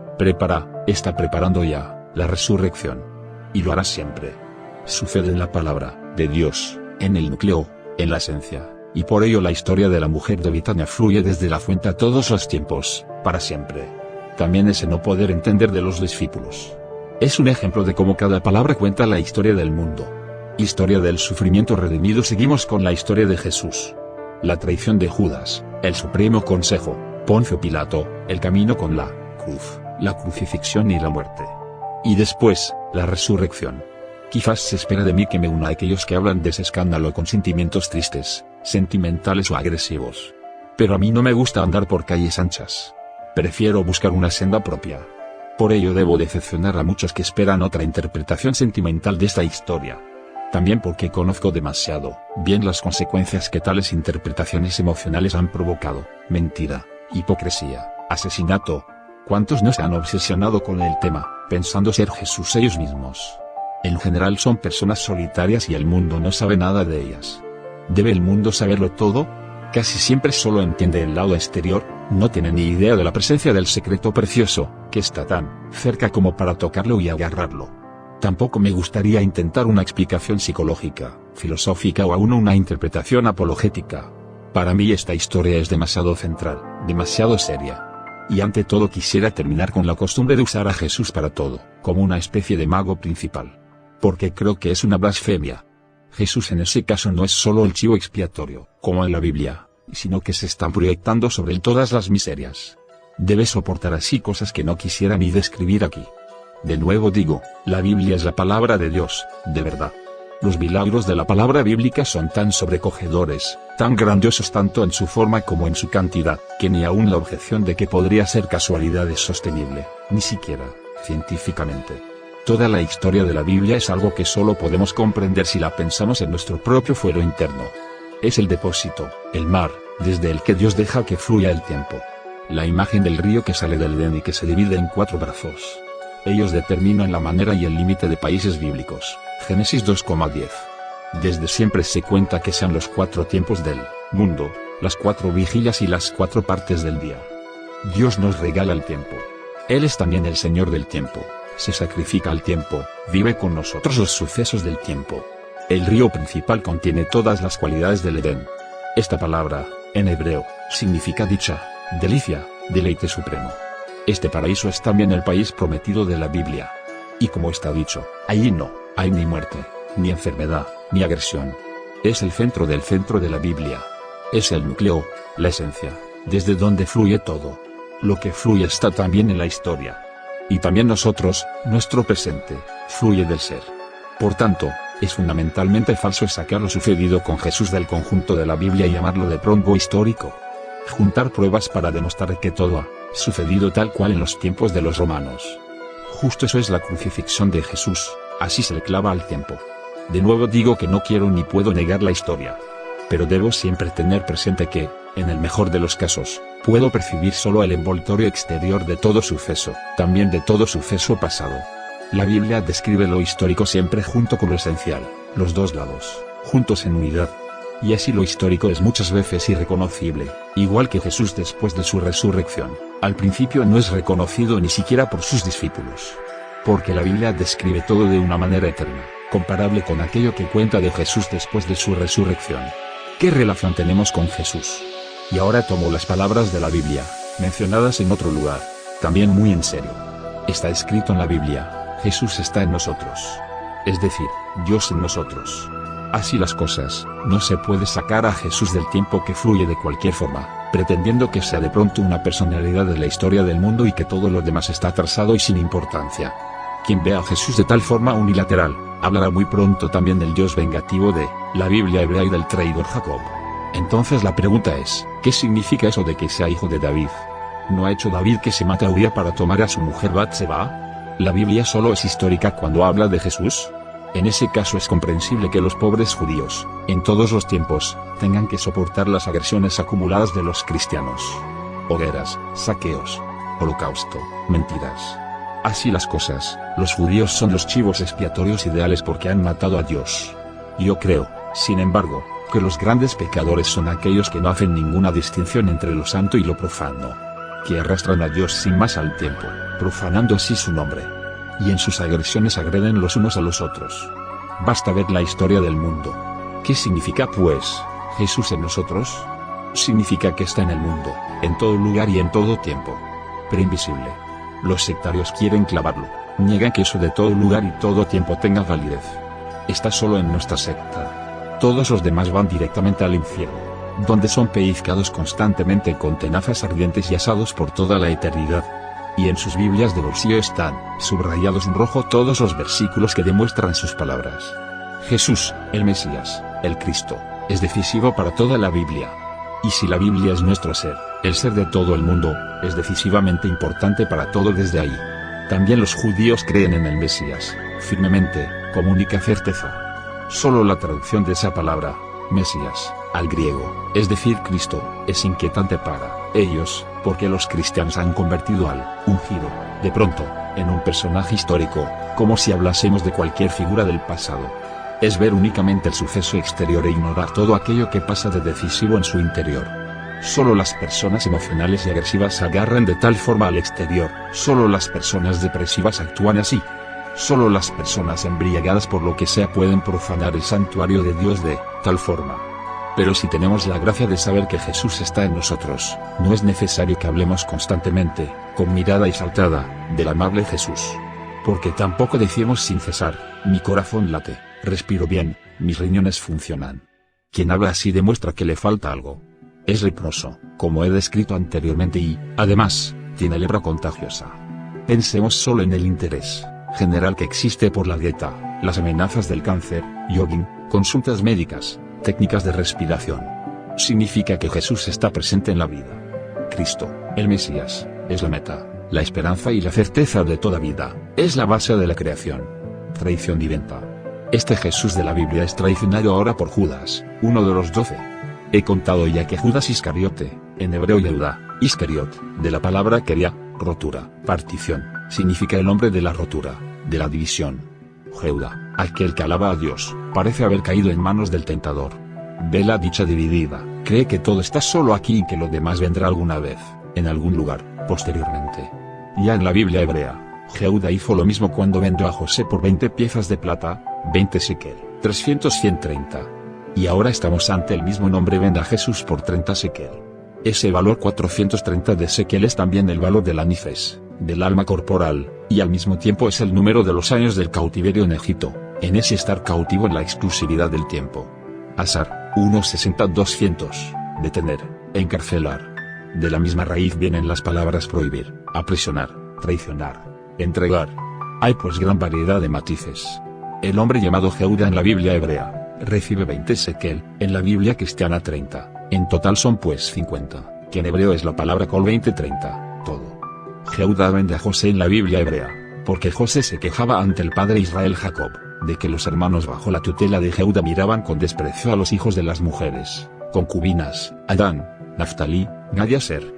está preparando ya, la resurrección. Y lo hará siempre. Sucede en la palabra de Dios, en el núcleo, en la esencia, y por ello la historia de la mujer de Betania fluye desde la fuente a todos los tiempos, para siempre. También ese no poder entender de los discípulos. Es un ejemplo de cómo cada palabra cuenta la historia del mundo. Historia del sufrimiento redimido. Seguimos con la historia de Jesús. La traición de Judas, el supremo consejo, Poncio Pilato, el camino con la cruz, la crucifixión y la muerte. Y después, la resurrección. Quizás se espera de mí que me una a aquellos que hablan de ese escándalo con sentimientos tristes, sentimentales o agresivos. Pero a mí no me gusta andar por calles anchas. Prefiero buscar una senda propia. Por ello debo decepcionar a muchos que esperan otra interpretación sentimental de esta historia. También porque conozco demasiado bien las consecuencias que tales interpretaciones emocionales han provocado: mentira, hipocresía, asesinato. ¿Cuántos no se han obsesionado con el tema, pensando ser Jesús ellos mismos? En general son personas solitarias y el mundo no sabe nada de ellas. ¿Debe el mundo saberlo todo? Casi siempre solo entiende el lado exterior, no tiene ni idea de la presencia del secreto precioso, que está tan cerca como para tocarlo y agarrarlo. Tampoco me gustaría intentar una explicación psicológica, filosófica o aún una interpretación apologética. Para mí esta historia es demasiado central, demasiado seria. Y ante todo quisiera terminar con la costumbre de usar a Jesús para todo, como una especie de mago principal. Porque creo que es una blasfemia. Jesús en ese caso no es solo el chivo expiatorio, como en la Biblia, sino que se están proyectando sobre él todas las miserias. Debe soportar así cosas que no quisiera ni describir aquí. De nuevo digo, la Biblia es la palabra de Dios, de verdad. Los milagros de la palabra bíblica son tan sobrecogedores, tan grandiosos tanto en su forma como en su cantidad, que ni aún la objeción de que podría ser casualidad es sostenible, ni siquiera científicamente. Toda la historia de la Biblia es algo que solo podemos comprender si la pensamos en nuestro propio fuero interno. Es el depósito, el mar, desde el que Dios deja que fluya el tiempo. La imagen del río que sale del Edén y que se divide en 4 brazos. Ellos determinan la manera y el límite de países bíblicos. Génesis 2,10. Desde siempre se cuenta que sean los 4 tiempos del mundo, las 4 vigilias y las 4 partes del día. Dios nos regala el tiempo. Él es también el Señor del tiempo. Se sacrifica al tiempo, vive con nosotros los sucesos del tiempo. El río principal contiene todas las cualidades del Edén. Esta palabra, en hebreo, significa dicha, delicia, deleite supremo. Este paraíso es también el país prometido de la Biblia. Y como está dicho, allí no hay ni muerte, ni enfermedad, ni agresión. Es el centro del centro de la Biblia. Es el núcleo, la esencia, desde donde fluye todo. Lo que fluye está también en la historia. Y también nosotros, nuestro presente, fluye del ser. Por tanto, es fundamentalmente falso sacar lo sucedido con Jesús del conjunto de la Biblia y llamarlo de pronto histórico. Juntar pruebas para demostrar que todo ha sucedido tal cual en los tiempos de los romanos. Justo eso es la crucifixión de Jesús, así se le clava al tiempo. De nuevo digo que no quiero ni puedo negar la historia. Pero debo siempre tener presente que, en el mejor de los casos, puedo percibir solo el envoltorio exterior de todo suceso, también de todo suceso pasado. La Biblia describe lo histórico siempre junto con lo esencial, los dos lados, juntos en unidad. Y así lo histórico es muchas veces irreconocible, igual que Jesús después de su resurrección, al principio no es reconocido ni siquiera por sus discípulos. Porque la Biblia describe todo de una manera eterna, comparable con aquello que cuenta de Jesús después de su resurrección. ¿Qué relación tenemos con Jesús? Y ahora tomo las palabras de la Biblia, mencionadas en otro lugar, también muy en serio. Está escrito en la Biblia, Jesús está en nosotros. Es decir, Dios en nosotros. Así las cosas, no se puede sacar a Jesús del tiempo que fluye de cualquier forma, pretendiendo que sea de pronto una personalidad de la historia del mundo y que todo lo demás está atrasado y sin importancia. Quien vea a Jesús de tal forma unilateral, hablará muy pronto también del Dios vengativo de la Biblia hebrea y del traidor Jacob. Entonces la pregunta es, ¿qué significa eso de que sea hijo de David? ¿No ha hecho David que se mate a Uría para tomar a su mujer Batseba? ¿La Biblia solo es histórica cuando habla de Jesús? En ese caso es comprensible que los pobres judíos, en todos los tiempos, tengan que soportar las agresiones acumuladas de los cristianos. Hogueras, saqueos, holocausto, mentiras. Así las cosas, los judíos son los chivos expiatorios ideales porque han matado a Dios. Yo creo, sin embargo, que los grandes pecadores son aquellos que no hacen ninguna distinción entre lo santo y lo profano. Que arrastran a Dios sin más al tiempo, profanando así su nombre. Y en sus agresiones agreden los unos a los otros. Basta ver la historia del mundo. ¿Qué significa pues, Jesús en nosotros? Significa que está en el mundo, en todo lugar y en todo tiempo. Pero invisible. Los sectarios quieren clavarlo, niegan que eso de todo lugar y todo tiempo tenga validez. Está solo en nuestra secta. Todos los demás van directamente al infierno, donde son pellizcados constantemente con tenazas ardientes y asados por toda la eternidad. Y en sus Biblias de bolsillo están, subrayados en rojo todos los versículos que demuestran sus palabras. Jesús, el Mesías, el Cristo, es decisivo para toda la Biblia. Y si la Biblia es nuestro ser, el ser de todo el mundo, es decisivamente importante para todo desde ahí. También los judíos creen en el Mesías, firmemente, como única certeza. Solo la traducción de esa palabra, Mesías, al griego, es decir Cristo, es inquietante para ellos, porque los cristianos han convertido al ungido, de pronto, en un personaje histórico, como si hablásemos de cualquier figura del pasado. Es ver únicamente el suceso exterior e ignorar todo aquello que pasa de decisivo en su interior. Solo las personas emocionales y agresivas se agarran de tal forma al exterior, solo las personas depresivas actúan así. Solo las personas embriagadas por lo que sea pueden profanar el santuario de Dios de tal forma. Pero si tenemos la gracia de saber que Jesús está en nosotros, no es necesario que hablemos constantemente, con mirada exaltada, del amable Jesús. Porque tampoco decimos sin cesar, mi corazón late, respiro bien, mis riñones funcionan. Quien habla así demuestra que le falta algo. Es leproso, como he descrito anteriormente y, además, tiene lepra contagiosa. Pensemos solo en el interés general que existe por la dieta, las amenazas del cáncer, jogging, consultas médicas, técnicas de respiración. Significa que Jesús está presente en la vida. Cristo, el Mesías, es la meta, la esperanza y la certeza de toda vida, es la base de la creación. Traición divina. Este Jesús de la Biblia es traicionado ahora por Judas, uno de los 12. He contado ya que Judas Iscariote, en hebreo Yehuda, Iscariot, de la palabra quería, rotura, partición, significa el hombre de la rotura, de la división. Jeuda, aquel que alaba a Dios, parece haber caído en manos del tentador. Ve la dicha dividida, cree que todo está solo aquí y que lo demás vendrá alguna vez, en algún lugar, posteriormente. Ya en la Biblia hebrea, Jeuda hizo lo mismo cuando vendió a José por 20 piezas de plata, 20 shekel, 130. Y ahora estamos ante el mismo nombre vende a Jesús por 30 shekel. Ese valor 430 de shekel es también el valor del anifes, del alma corporal, y al mismo tiempo es el número de los años del cautiverio en Egipto, en ese estar cautivo en la exclusividad del tiempo. Asar, 1:60-200, detener, encarcelar. De la misma raíz vienen las palabras prohibir, aprisionar, traicionar, entregar. Hay pues gran variedad de matices. El hombre llamado Jeuda en la Biblia hebrea, recibe 20 shekel, en la Biblia cristiana 30. En total son pues 50, que en hebreo es la palabra col 20-30, todo. Jeuda vende a José en la Biblia hebrea, porque José se quejaba ante el padre Israel Jacob, de que los hermanos bajo la tutela de Jeuda miraban con desprecio a los hijos de las mujeres, concubinas, Adán, Naftali, Gad y Aser.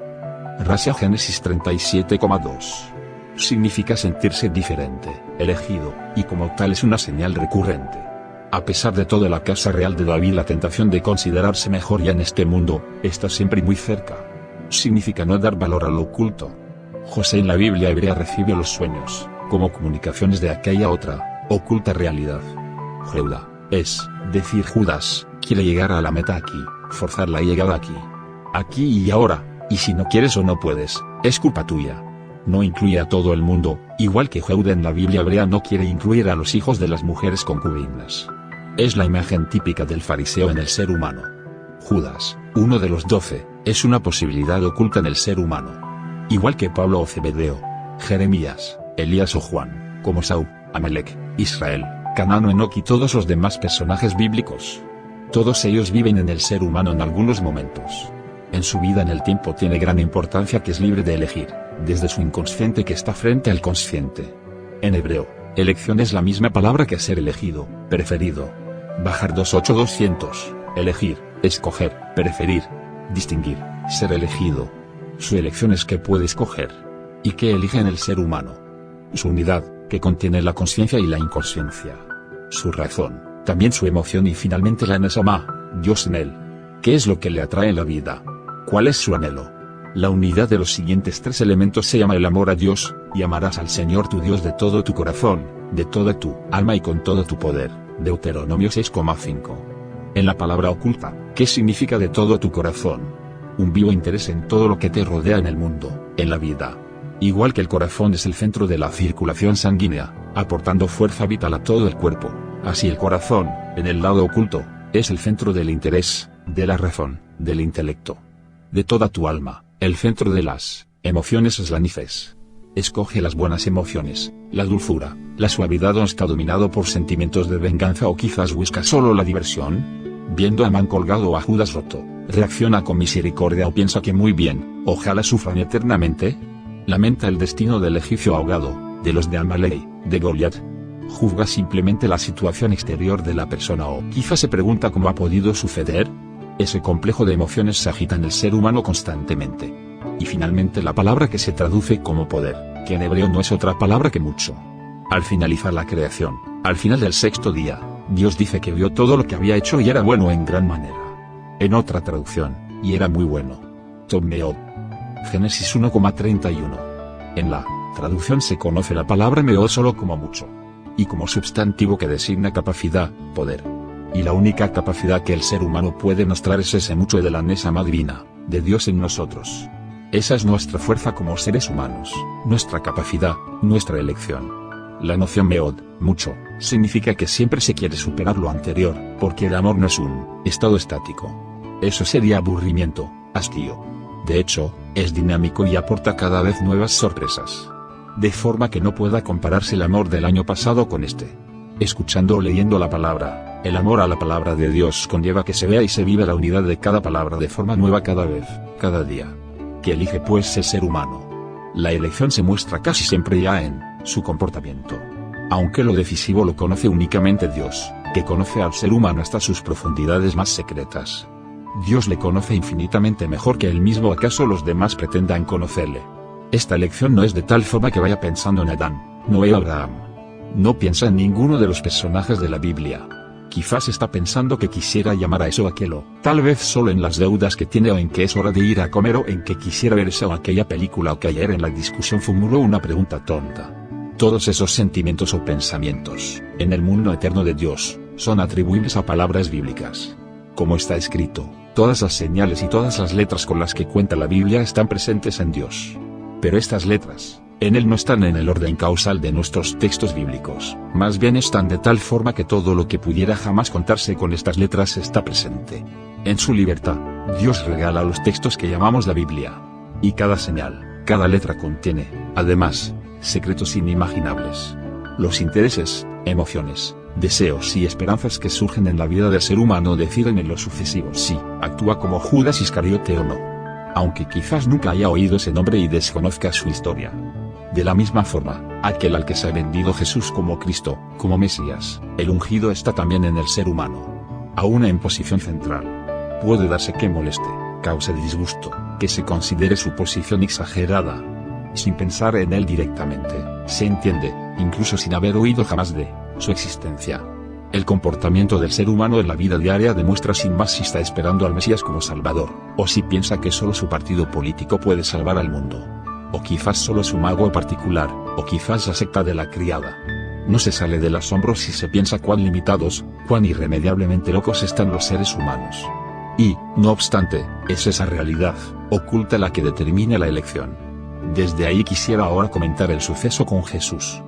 Rasia Génesis 37,2. Significa sentirse diferente, elegido, y como tal es una señal recurrente. A pesar de toda la casa real de David, la tentación de considerarse mejor ya en este mundo, está siempre muy cerca. Significa no dar valor a lo oculto. José en la Biblia hebrea recibe los sueños, como comunicaciones de aquella otra, oculta realidad. Jeuda, es decir Judas, quiere llegar a la meta aquí, forzar la llegada aquí. Aquí y ahora, y si no quieres o no puedes, es culpa tuya. No incluye a todo el mundo, igual que Jeuda en la Biblia hebrea no quiere incluir a los hijos de las mujeres concubinas. Es la imagen típica del fariseo en el ser humano. Judas, uno de los 12, es una posibilidad oculta en el ser humano. Igual que Pablo o Zebedeo, Jeremías, Elías o Juan, como Saúl, Amalek, Israel, Canaán o Enoc y todos los demás personajes bíblicos. Todos ellos viven en el ser humano en algunos momentos. En su vida en el tiempo tiene gran importancia que es libre de elegir, desde su inconsciente que está frente al consciente. En hebreo, elección es la misma palabra que ser elegido, preferido. Bajar 28200, elegir, escoger, preferir, distinguir, ser elegido. Su elección es que puede escoger. ¿Y qué elige en el ser humano? Su unidad, que contiene la conciencia y la inconsciencia. Su razón, también su emoción y finalmente la Neshama, Dios en él. ¿Qué es lo que le atrae en la vida? ¿Cuál es su anhelo? La unidad de los siguientes tres elementos se llama el amor a Dios, y amarás al Señor tu Dios de todo tu corazón, de toda tu alma y con todo tu poder. Deuteronomio 6,5. En la palabra oculta, ¿qué significa de todo tu corazón? Un vivo interés en todo lo que te rodea en el mundo, en la vida. Igual que el corazón es el centro de la circulación sanguínea, aportando fuerza vital a todo el cuerpo, así el corazón, en el lado oculto, es el centro del interés, de la razón, del intelecto. De toda tu alma, el centro de las emociones es la nifes. Escoge las buenas emociones, la dulzura, la suavidad o está dominado por sentimientos de venganza o quizás busca solo la diversión. Viendo a Man colgado o a Judas roto, ¿reacciona con misericordia o piensa que muy bien, ojalá sufran eternamente? ¿Lamenta el destino del egipcio ahogado, de los de Amalek, de Goliat? ¿Juzga simplemente la situación exterior de la persona o quizá se pregunta cómo ha podido suceder? Ese complejo de emociones se agita en el ser humano constantemente. Y finalmente la palabra que se traduce como poder, que en hebreo no es otra palabra que mucho. Al finalizar la creación, al final del sexto día, Dios dice que vio todo lo que había hecho y era bueno en gran manera. En otra traducción, y era muy bueno. Tov Meod. Génesis 1,31. En la traducción se conoce la palabra meod solo como mucho. Y como sustantivo que designa capacidad, poder. Y la única capacidad que el ser humano puede mostrar es ese mucho de la Neshama divina, de Dios en nosotros. Esa es nuestra fuerza como seres humanos, nuestra capacidad, nuestra elección. La noción meod, mucho, significa que siempre se quiere superar lo anterior, porque el amor no es un estado estático. Eso sería aburrimiento, hastío. De hecho, es dinámico y aporta cada vez nuevas sorpresas. De forma que no pueda compararse el amor del año pasado con este. Escuchando o leyendo la palabra, el amor a la palabra de Dios conlleva que se vea y se viva la unidad de cada palabra de forma nueva cada vez, cada día. Que elige pues el ser humano. La elección se muestra casi siempre ya en su comportamiento. Aunque lo decisivo lo conoce únicamente Dios, que conoce al ser humano hasta sus profundidades más secretas. Dios le conoce infinitamente mejor que él mismo, acaso los demás pretendan conocerle. Esta elección no es de tal forma que vaya pensando en Adán, Noé o Abraham. No piensa en ninguno de los personajes de la Biblia. Quizás está pensando que quisiera llamar a eso o aquello, tal vez solo en las deudas que tiene o en que es hora de ir a comer o en que quisiera ver esa o aquella película o que ayer en la discusión formuló una pregunta tonta. Todos esos sentimientos o pensamientos, en el mundo eterno de Dios, son atribuibles a palabras bíblicas. Como está escrito, todas las señales y todas las letras con las que cuenta la Biblia están presentes en Dios. Pero estas letras, en él no están en el orden causal de nuestros textos bíblicos, más bien están de tal forma que todo lo que pudiera jamás contarse con estas letras está presente. En su libertad, Dios regala los textos que llamamos la Biblia. Y cada señal, cada letra contiene, además, secretos inimaginables. Los intereses, emociones, deseos y esperanzas que surgen en la vida del ser humano deciden en lo sucesivo si actúa como Judas Iscariote o no. Aunque quizás nunca haya oído ese nombre y desconozca su historia. De la misma forma, aquel al que se ha vendido Jesús como Cristo, como Mesías, el ungido está también en el ser humano. Aún en posición central. Puede darse que moleste, cause disgusto, que se considere su posición exagerada. Sin pensar en él directamente, se entiende, incluso sin haber oído jamás de su existencia. El comportamiento del ser humano en la vida diaria demuestra sin más si está esperando al Mesías como Salvador, o si piensa que solo su partido político puede salvar al mundo. O quizás solo su mago particular, o quizás la secta de la criada. No se sale del asombro si se piensa cuán limitados, cuán irremediablemente locos están los seres humanos. Y, no obstante, es esa realidad oculta la que determina la elección. Desde ahí quisiera ahora comentar el suceso con Jesús.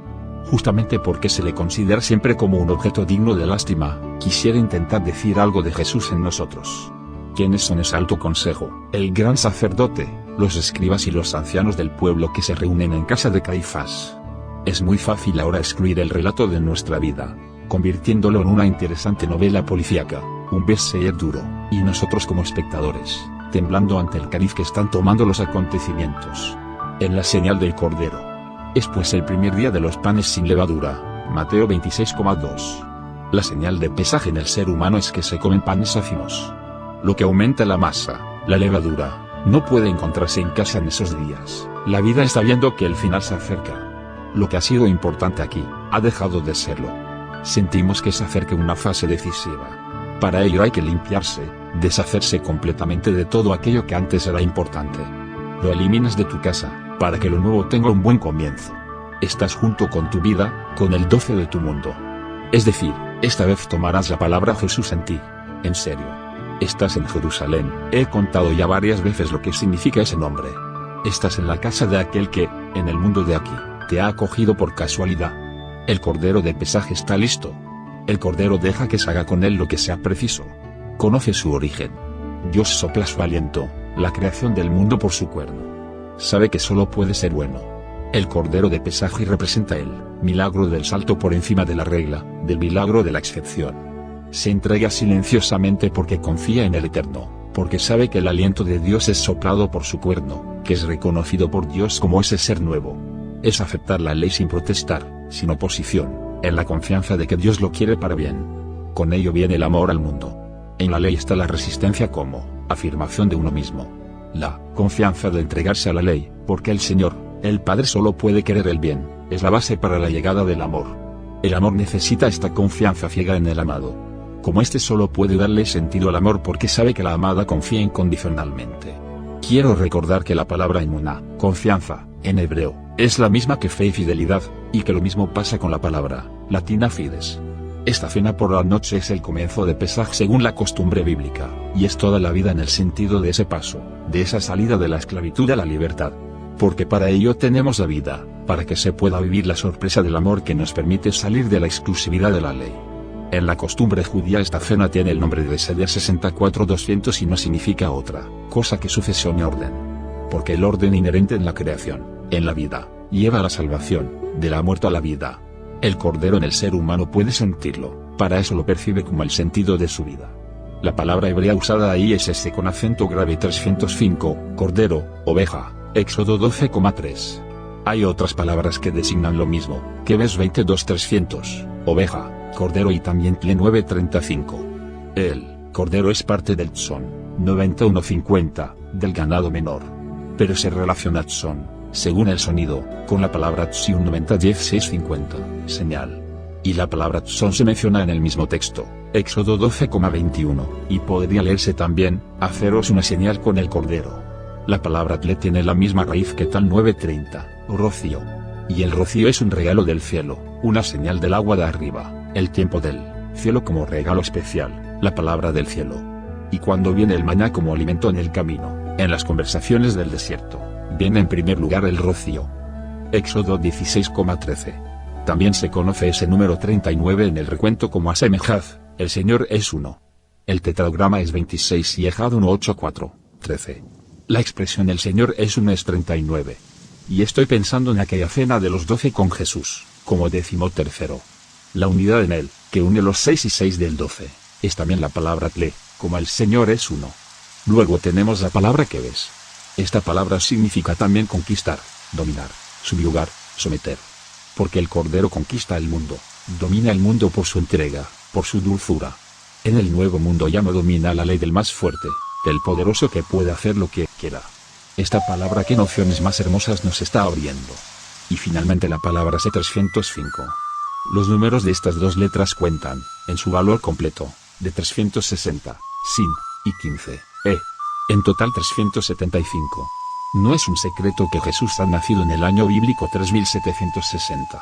Justamente porque se le considera siempre como un objeto digno de lástima, quisiera intentar decir algo de Jesús en nosotros. ¿Quiénes son ese alto consejo, el gran sacerdote, los escribas y los ancianos del pueblo que se reúnen en casa de Caifás? Es muy fácil ahora escribir el relato de nuestra vida, convirtiéndolo en una interesante novela policíaca, un bestseller duro, y nosotros como espectadores, temblando ante el cariz que están tomando los acontecimientos. En la señal del Cordero. Es pues el primer día de los panes sin levadura, Mateo 26,2. La señal de pesaje en el ser humano es que se comen panes ácimos. Lo que aumenta la masa, la levadura, no puede encontrarse en casa en esos días. La vida está viendo que el final se acerca. Lo que ha sido importante aquí, ha dejado de serlo. Sentimos que se acerca una fase decisiva. Para ello hay que limpiarse, deshacerse completamente de todo aquello que antes era importante. Lo eliminas de tu casa, para que lo nuevo tenga un buen comienzo. Estás junto con tu vida, con el 12 de tu mundo. Es decir, esta vez tomarás la palabra Jesús en ti. En serio. Estás en Jerusalén, he contado ya varias veces lo que significa ese nombre. Estás en la casa de aquel que, en el mundo de aquí, te ha acogido por casualidad. El cordero de pesaje está listo. El cordero deja que se haga con él lo que sea preciso. Conoce su origen. Dios sopla su aliento, la creación del mundo por su cuerno. Sabe que solo puede ser bueno. El cordero de pesaje representa el milagro del salto por encima de la regla, del milagro de la excepción. Se entrega silenciosamente porque confía en el Eterno, porque sabe que el aliento de Dios es soplado por su cuerno, que es reconocido por Dios como ese ser nuevo. Es aceptar la ley sin protestar, sin oposición, en la confianza de que Dios lo quiere para bien. Con ello viene el amor al mundo. En la ley está la resistencia como afirmación de uno mismo. La confianza de entregarse a la ley, porque el Señor, el Padre solo puede querer el bien, es la base para la llegada del amor. El amor necesita esta confianza ciega en el amado. Como éste solo puede darle sentido al amor porque sabe que la amada confía incondicionalmente. Quiero recordar que la palabra emuná, confianza, en hebreo, es la misma que fe y fidelidad, y que lo mismo pasa con la palabra latina fides. Esta cena por la noche es el comienzo de Pesaj según la costumbre bíblica, y es toda la vida en el sentido de ese paso, de esa salida de la esclavitud a la libertad. Porque para ello tenemos la vida, para que se pueda vivir la sorpresa del amor que nos permite salir de la exclusividad de la ley. En la costumbre judía esta cena tiene el nombre de Seder 64-200 y no significa otra cosa que sucesión y orden. Porque el orden inherente en la creación, en la vida, lleva a la salvación, de la muerte a la vida. El cordero en el ser humano puede sentirlo, para eso lo percibe como el sentido de su vida. La palabra hebrea usada ahí es ese con acento grave 305, cordero, oveja, Éxodo 12,3. Hay otras palabras que designan lo mismo, que ves 22-300, oveja, cordero y también tle 9:35. El cordero es parte del tzon, 91:50, del ganado menor. Pero se relaciona tzon, según el sonido, con la palabra tzion 90-16-50, señal. Y la palabra tzon se menciona en el mismo texto, Éxodo 12,21, y podría leerse también, haceros una señal con el cordero. La palabra tle tiene la misma raíz que tal 9:30, rocío. Y el rocío es un regalo del cielo, una señal del agua de arriba, el tiempo del cielo como regalo especial, la palabra del cielo. Y cuando viene el maná como alimento en el camino, en las conversaciones del desierto, viene en primer lugar el rocío. Éxodo 16,13. También se conoce ese número 39 en el recuento como asemejad, el Señor es uno. El tetragrama es 26 y Ejad 1:8-4:13. La expresión el Señor es uno es 39. Y estoy pensando en aquella cena de los 12 con Jesús, como 13º. La unidad en él, que une los 6 y 6 del 12, es también la palabra tle, como el Señor es uno. Luego tenemos la palabra que ves. Esta palabra significa también conquistar, dominar, subyugar, someter. Porque el Cordero conquista el mundo, domina el mundo por su entrega, por su dulzura. En el nuevo mundo ya no domina la ley del más fuerte, del poderoso que puede hacer lo que quiera. Esta palabra qué nociones más hermosas nos está abriendo. Y finalmente la palabra C305. Los números de estas dos letras cuentan, en su valor completo, de 360, sin, y 15, en total 375. No es un secreto que Jesús ha nacido en el año bíblico 3760.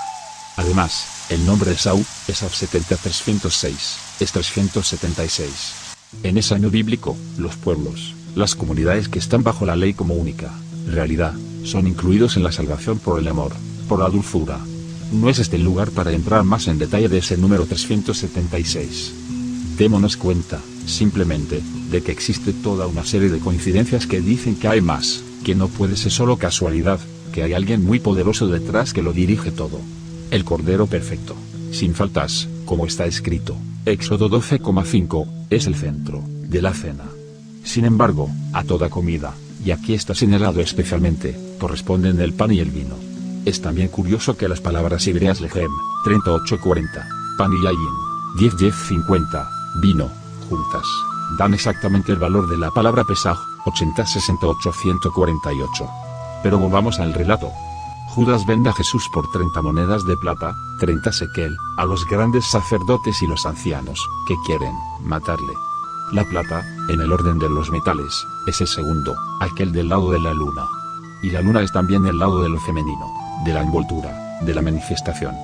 Además, el nombre Esau, Esau 70-306, es 376. En ese año bíblico, los pueblos, las comunidades que están bajo la ley como única realidad, son incluidos en la salvación por el amor, por la dulzura. No es este el lugar para entrar más en detalle de ese número 376. Démonos cuenta, simplemente, de que existe toda una serie de coincidencias que dicen que hay más, que no puede ser solo casualidad, que hay alguien muy poderoso detrás que lo dirige todo. El Cordero perfecto, sin faltas, como está escrito, Éxodo 12,5, es el centro de la cena. Sin embargo, a toda comida, y aquí está señalado especialmente, corresponden el pan y el vino. Es también curioso que las palabras hebreas lejem, 38:40, pan y yayin, 10:10:50, vino, juntas, dan exactamente el valor de la palabra pesaj, 80-68-148. Pero volvamos al relato. Judas vende a Jesús por 30 monedas de plata, 30 sekel, a los grandes sacerdotes y los ancianos, que quieren matarle. La plata, en el orden de los metales, es el segundo, aquel del lado de la luna. Y la luna es también el lado de lo femenino, de la envoltura, de la manifestación.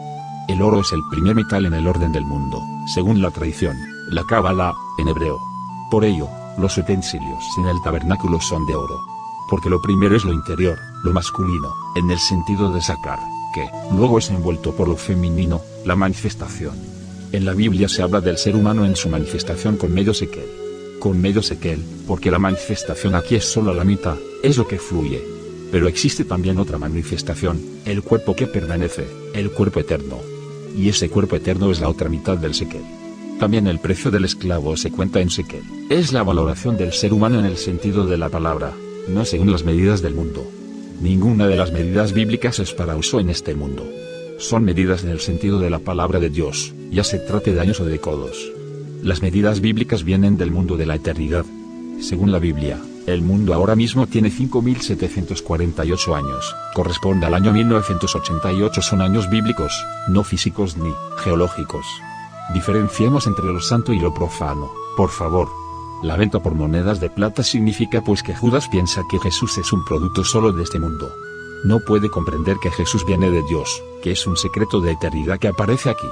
El oro es el primer metal en el orden del mundo, según la tradición, la Cábala, en hebreo. Por ello, los utensilios en el tabernáculo son de oro. Porque lo primero es lo interior, lo masculino, en el sentido de sacar, que luego es envuelto por lo femenino, la manifestación. En la Biblia se habla del ser humano en su manifestación con medio sekel. Con medio sekel, porque la manifestación aquí es solo la mitad, es lo que fluye. Pero existe también otra manifestación, el cuerpo que permanece, el cuerpo eterno. Y ese cuerpo eterno es la otra mitad del sekel. También el precio del esclavo se cuenta en shekel. Es la valoración del ser humano en el sentido de la palabra, no según las medidas del mundo. Ninguna de las medidas bíblicas es para uso en este mundo. Son medidas en el sentido de la palabra de Dios, ya se trate de años o de codos. Las medidas bíblicas vienen del mundo de la eternidad. Según la Biblia, el mundo ahora mismo tiene 5.748 años, corresponde al año 1988. Son años bíblicos, no físicos ni geológicos. Diferenciemos entre lo santo y lo profano, por favor. La venta por monedas de plata significa pues que Judas piensa que Jesús es un producto solo de este mundo. No puede comprender que Jesús viene de Dios, que es un secreto de eternidad que aparece aquí.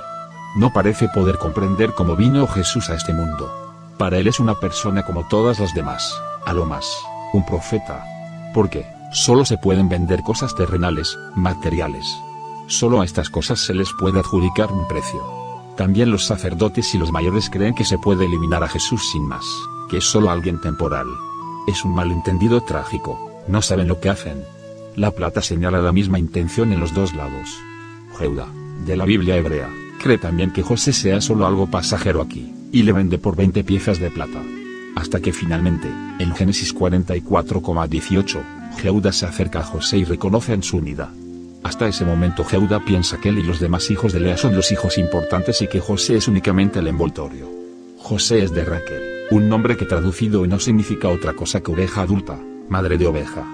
No parece poder comprender cómo vino Jesús a este mundo. Para él es una persona como todas las demás, a lo más, un profeta. Porque solo se pueden vender cosas terrenales, materiales. Solo a estas cosas se les puede adjudicar un precio. También los sacerdotes y los mayores creen que se puede eliminar a Jesús sin más, que es solo alguien temporal. Es un malentendido trágico, no saben lo que hacen. La plata señala la misma intención en los dos lados. Jehudá, de la Biblia hebrea, cree también que José sea solo algo pasajero aquí, y le vende por 20 piezas de plata. Hasta que finalmente, en Génesis 44,18, Jehudá se acerca a José y reconoce en su unidad. Hasta ese momento Jehudá piensa que él y los demás hijos de Lea son los hijos importantes y que José es únicamente el envoltorio. José es de Raquel, un nombre que traducido no significa otra cosa que oveja adulta, madre de oveja.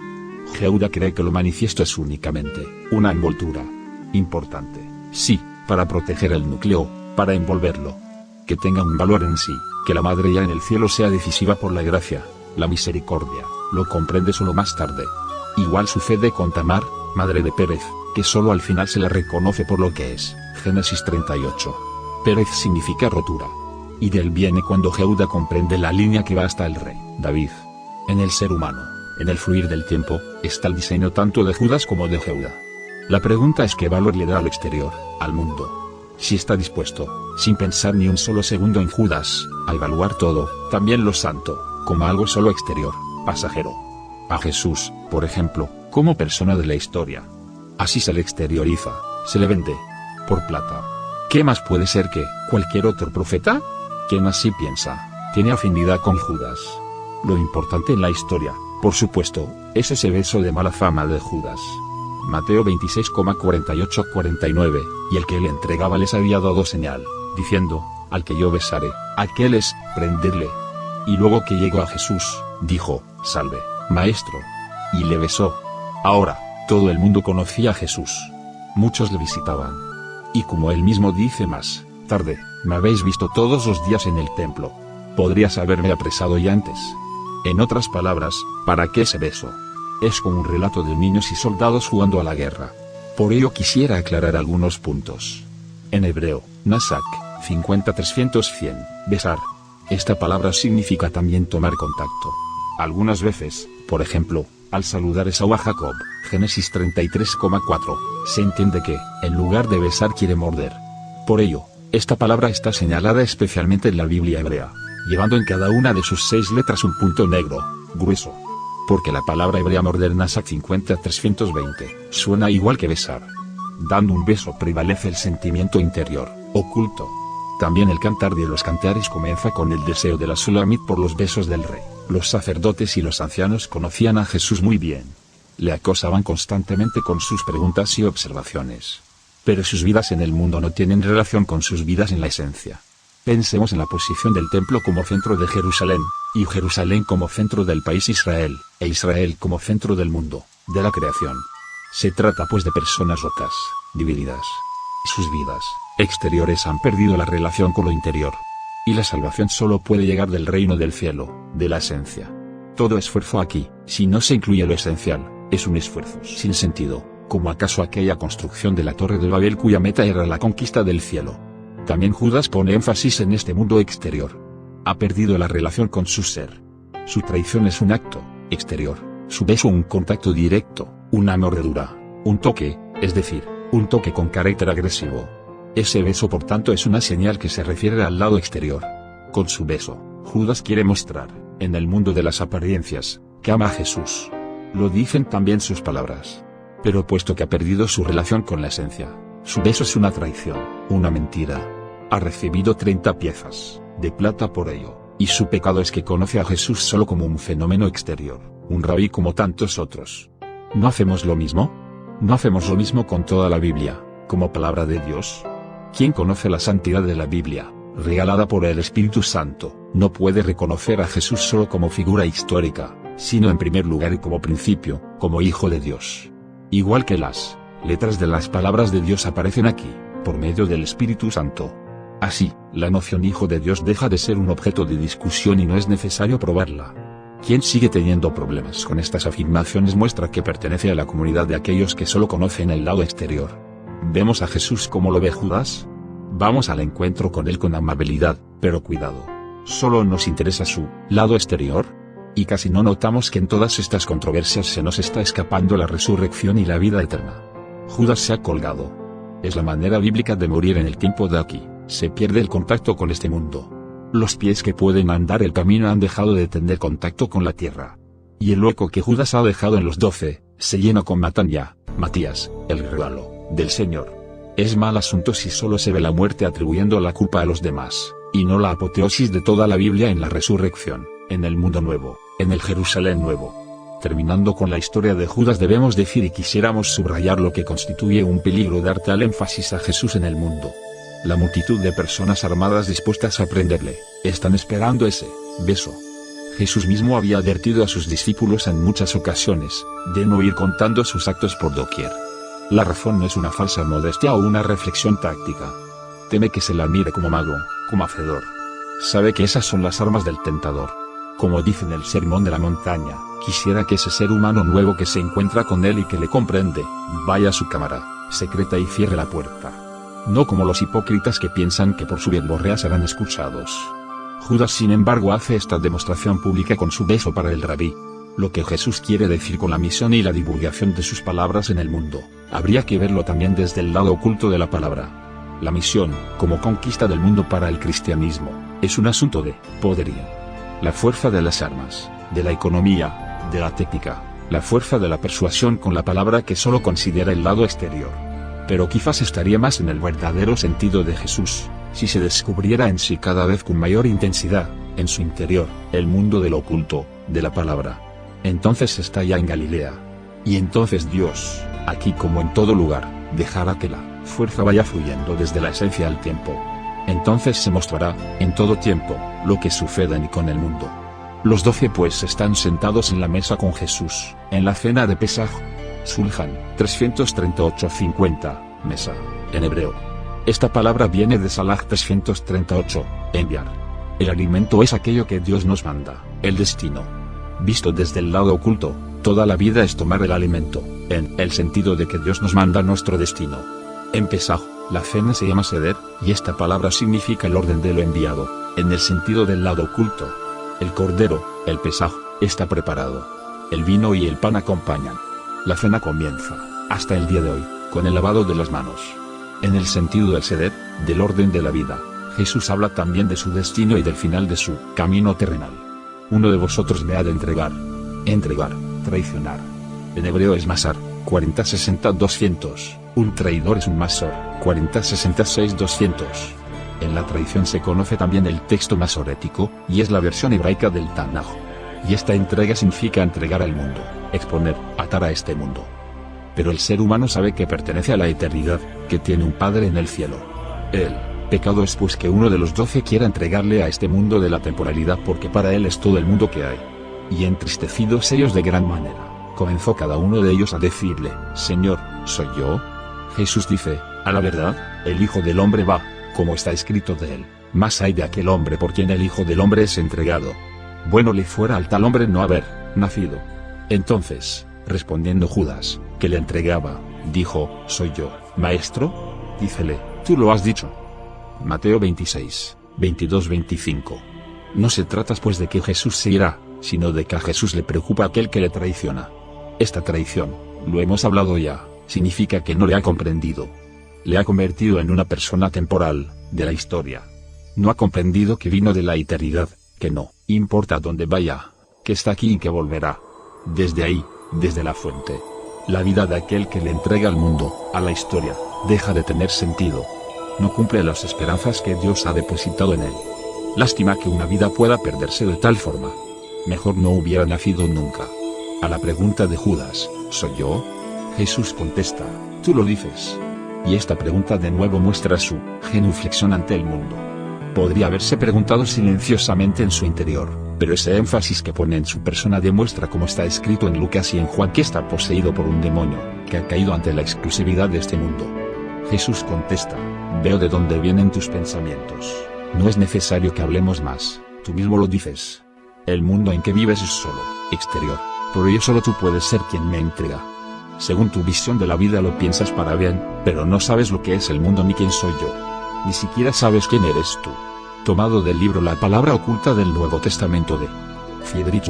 Jehudá cree que lo manifiesto es únicamente una envoltura. Importante, sí, para proteger el núcleo, para envolverlo. Que tenga un valor en sí, que la madre ya en el cielo sea decisiva por la gracia, la misericordia, lo comprende solo más tarde. Igual sucede con Tamar, madre de Pérez, que solo al final se la reconoce por lo que es, Génesis 38. Pérez significa rotura. Y de él viene cuando Jehudá comprende la línea que va hasta el rey, David. En el ser humano, en el fluir del tiempo, está el diseño tanto de Judas como de Jehudá. La pregunta es qué valor le da al exterior, al mundo. Si está dispuesto, sin pensar ni un solo segundo en Judas, a evaluar todo, también lo santo, como algo solo exterior, pasajero. A Jesús, por ejemplo, como persona de la historia. Así se le exterioriza, se le vende. Por plata. ¿Qué más puede ser que cualquier otro profeta? Quien así piensa, tiene afinidad con Judas. Lo importante en la historia, por supuesto, es ese beso de mala fama de Judas. Mateo 26,48-49, y el que le entregaba les había dado señal, diciendo, al que yo besare, aquel es, prendedle. Y luego que llegó a Jesús, dijo, salve, maestro. Y le besó. Ahora, todo el mundo conocía a Jesús. Muchos le visitaban. Y como él mismo dice más tarde, me habéis visto todos los días en el templo. Podrías haberme apresado ya antes. En otras palabras, ¿para qué ese beso? Es como un relato de niños y soldados jugando a la guerra. Por ello quisiera aclarar algunos puntos. En hebreo, nasak, 50-300-100, besar. Esta palabra significa también tomar contacto. Algunas veces, por ejemplo, al saludar Esaú a Jacob, Génesis 33,4, se entiende que, en lugar de besar quiere morder. Por ello, esta palabra está señalada especialmente en la Biblia hebrea, llevando en cada una de sus 6 letras un punto negro, grueso. Porque la palabra hebrea morder nasak 50-320, suena igual que besar. Dando un beso prevalece el sentimiento interior, oculto. También el cantar de los cantares comienza con el deseo de la Sulamit por los besos del rey. Los sacerdotes y los ancianos conocían a Jesús muy bien. Le acosaban constantemente con sus preguntas y observaciones. Pero sus vidas en el mundo no tienen relación con sus vidas en la esencia. Pensemos en la posición del templo como centro de Jerusalén, y Jerusalén como centro del país Israel, e Israel como centro del mundo, de la creación. Se trata pues de personas rotas, divididas. Sus vidas exteriores han perdido la relación con lo interior. Y la salvación solo puede llegar del reino del cielo, de la esencia. Todo esfuerzo aquí, si no se incluye lo esencial, es un esfuerzo sin sentido, como acaso aquella construcción de la Torre de Babel cuya meta era la conquista del cielo. También Judas pone énfasis en este mundo exterior. Ha perdido la relación con su ser. Su traición es un acto exterior, su beso un contacto directo, una mordedura, un toque, es decir, un toque con carácter agresivo. Ese beso por tanto es una señal que se refiere al lado exterior. Con su beso, Judas quiere mostrar, en el mundo de las apariencias, que ama a Jesús. Lo dicen también sus palabras. Pero puesto que ha perdido su relación con la esencia, su beso es una traición, una mentira. ha recibido 30 piezas de plata por ello, y su pecado es que conoce a Jesús solo como un fenómeno exterior, un rabí como tantos otros. ¿No hacemos lo mismo? ¿No hacemos lo mismo con toda la Biblia, como palabra de Dios? Quien conoce la santidad de la Biblia, regalada por el Espíritu Santo, no puede reconocer a Jesús solo como figura histórica, sino en primer lugar y como principio, como Hijo de Dios. Igual que las letras de las palabras de Dios aparecen aquí, por medio del Espíritu Santo. Así, la noción Hijo de Dios deja de ser un objeto de discusión y no es necesario probarla. Quien sigue teniendo problemas con estas afirmaciones muestra que pertenece a la comunidad de aquellos que solo conocen el lado exterior. ¿Vemos a Jesús como lo ve Judas? Vamos al encuentro con él con amabilidad, pero cuidado. ¿Solo nos interesa su lado exterior? Y casi no notamos que en todas estas controversias se nos está escapando la resurrección y la vida eterna. Judas se ha colgado. Es la manera bíblica de morir en el tiempo de aquí, se pierde el contacto con este mundo. Los pies que pueden andar el camino han dejado de tener contacto con la tierra. Y el hueco que Judas ha dejado en los 12, se llena con Matania, Matías, el regalo del Señor. Es mal asunto si solo se ve la muerte atribuyendo la culpa a los demás, y no la apoteosis de toda la Biblia en la resurrección, en el mundo nuevo, en el Jerusalén nuevo. Terminando con la historia de Judas debemos decir y quisiéramos subrayar lo que constituye un peligro dar tal énfasis a Jesús en el mundo. La multitud de personas armadas dispuestas a prenderle, están esperando ese beso. Jesús mismo había advertido a sus discípulos en muchas ocasiones, de no ir contando sus actos por doquier. La razón no es una falsa modestia o una reflexión táctica. Teme que se la mire como mago, como hacedor. Sabe que esas son las armas del tentador. Como dice en el Sermón de la Montaña, quisiera que ese ser humano nuevo que se encuentra con él y que le comprende, vaya a su cámara secreta y cierre la puerta. No como los hipócritas que piensan que por su verborrea serán escuchados. Judas sin embargo hace esta demostración pública con su beso para el rabí. Lo que Jesús quiere decir con la misión y la divulgación de sus palabras en el mundo, habría que verlo también desde el lado oculto de la palabra. La misión, como conquista del mundo para el cristianismo, es un asunto de poderío. La fuerza de las armas, de la economía, de la técnica, la fuerza de la persuasión con la palabra que solo considera el lado exterior. Pero quizás estaría más en el verdadero sentido de Jesús, si se descubriera en sí cada vez con mayor intensidad, en su interior, el mundo de lo oculto, de la palabra. Entonces está ya en Galilea. Y entonces Dios, aquí como en todo lugar, dejará que la fuerza vaya fluyendo desde la esencia al tiempo. Entonces se mostrará, en todo tiempo, lo que sucede con el mundo. Los 12 pues están sentados en la mesa con Jesús, en la cena de Pesaj. Sulhan, 338-50, mesa, en hebreo. Esta palabra viene de Salah 338, enviar. El alimento es aquello que Dios nos manda, el destino. Visto desde el lado oculto, toda la vida es tomar el alimento, en el sentido de que Dios nos manda nuestro destino. En Pesaj, la cena se llama Seder, y esta palabra significa el orden de lo enviado, en el sentido del lado oculto. El cordero, el Pesaj, está preparado. El vino y el pan acompañan. La cena comienza, hasta el día de hoy, con el lavado de las manos. En el sentido del Seder, del orden de la vida, Jesús habla también de su destino y del final de su camino terrenal. Uno de vosotros me ha de entregar, traicionar. En hebreo es masar, 40-60-200, un traidor es un masor, 40-66-200. En la tradición se conoce también el texto masorético, y es la versión hebraica del Tanaj. Y esta entrega significa entregar al mundo, exponer, atar a este mundo. Pero el ser humano sabe que pertenece a la eternidad, que tiene un Padre en el cielo. El pecado es pues que uno de los 12 quiera entregarle a este mundo de la temporalidad porque para él es todo el mundo que hay. Y entristecidos ellos de gran manera, comenzó cada uno de ellos a decirle, Señor, ¿soy yo? Jesús dice, a la verdad, el Hijo del Hombre va, como está escrito de él, mas hay de aquel hombre por quien el Hijo del Hombre es entregado. Bueno le fuera al tal hombre no haber nacido. Entonces, respondiendo Judas, que le entregaba, dijo, ¿soy yo, maestro? Dícele, tú lo has dicho. Mateo 26, 22-25. No se trata pues de que Jesús se irá, sino de que a Jesús le preocupa aquel que le traiciona. Esta traición, lo hemos hablado ya, significa que no le ha comprendido. Le ha convertido en una persona temporal, de la historia. No ha comprendido que vino de la eternidad, que no importa dónde vaya, que está aquí y que volverá. Desde ahí, desde la fuente. La vida de aquel que le entrega al mundo, a la historia, deja de tener sentido. no cumple las esperanzas que Dios ha depositado en él. Lástima que una vida pueda perderse de tal forma. Mejor no hubiera nacido nunca. A la pregunta de Judas, ¿soy yo? Jesús contesta, tú lo dices. Y esta pregunta de nuevo muestra su genuflexión ante el mundo. Podría haberse preguntado silenciosamente en su interior, pero ese énfasis que pone en su persona demuestra, como está escrito en Lucas y en Juan, que está poseído por un demonio, que ha caído ante la exclusividad de este mundo. Jesús contesta, veo de dónde vienen tus pensamientos. No es necesario que hablemos más, tú mismo lo dices. El mundo en que vives es solo exterior, por ello solo tú puedes ser quien me entrega. Según tu visión de la vida lo piensas para bien, pero no sabes lo que es el mundo ni quién soy yo. Ni siquiera sabes quién eres tú. Tomado del libro La palabra oculta del Nuevo Testamento de Friedrich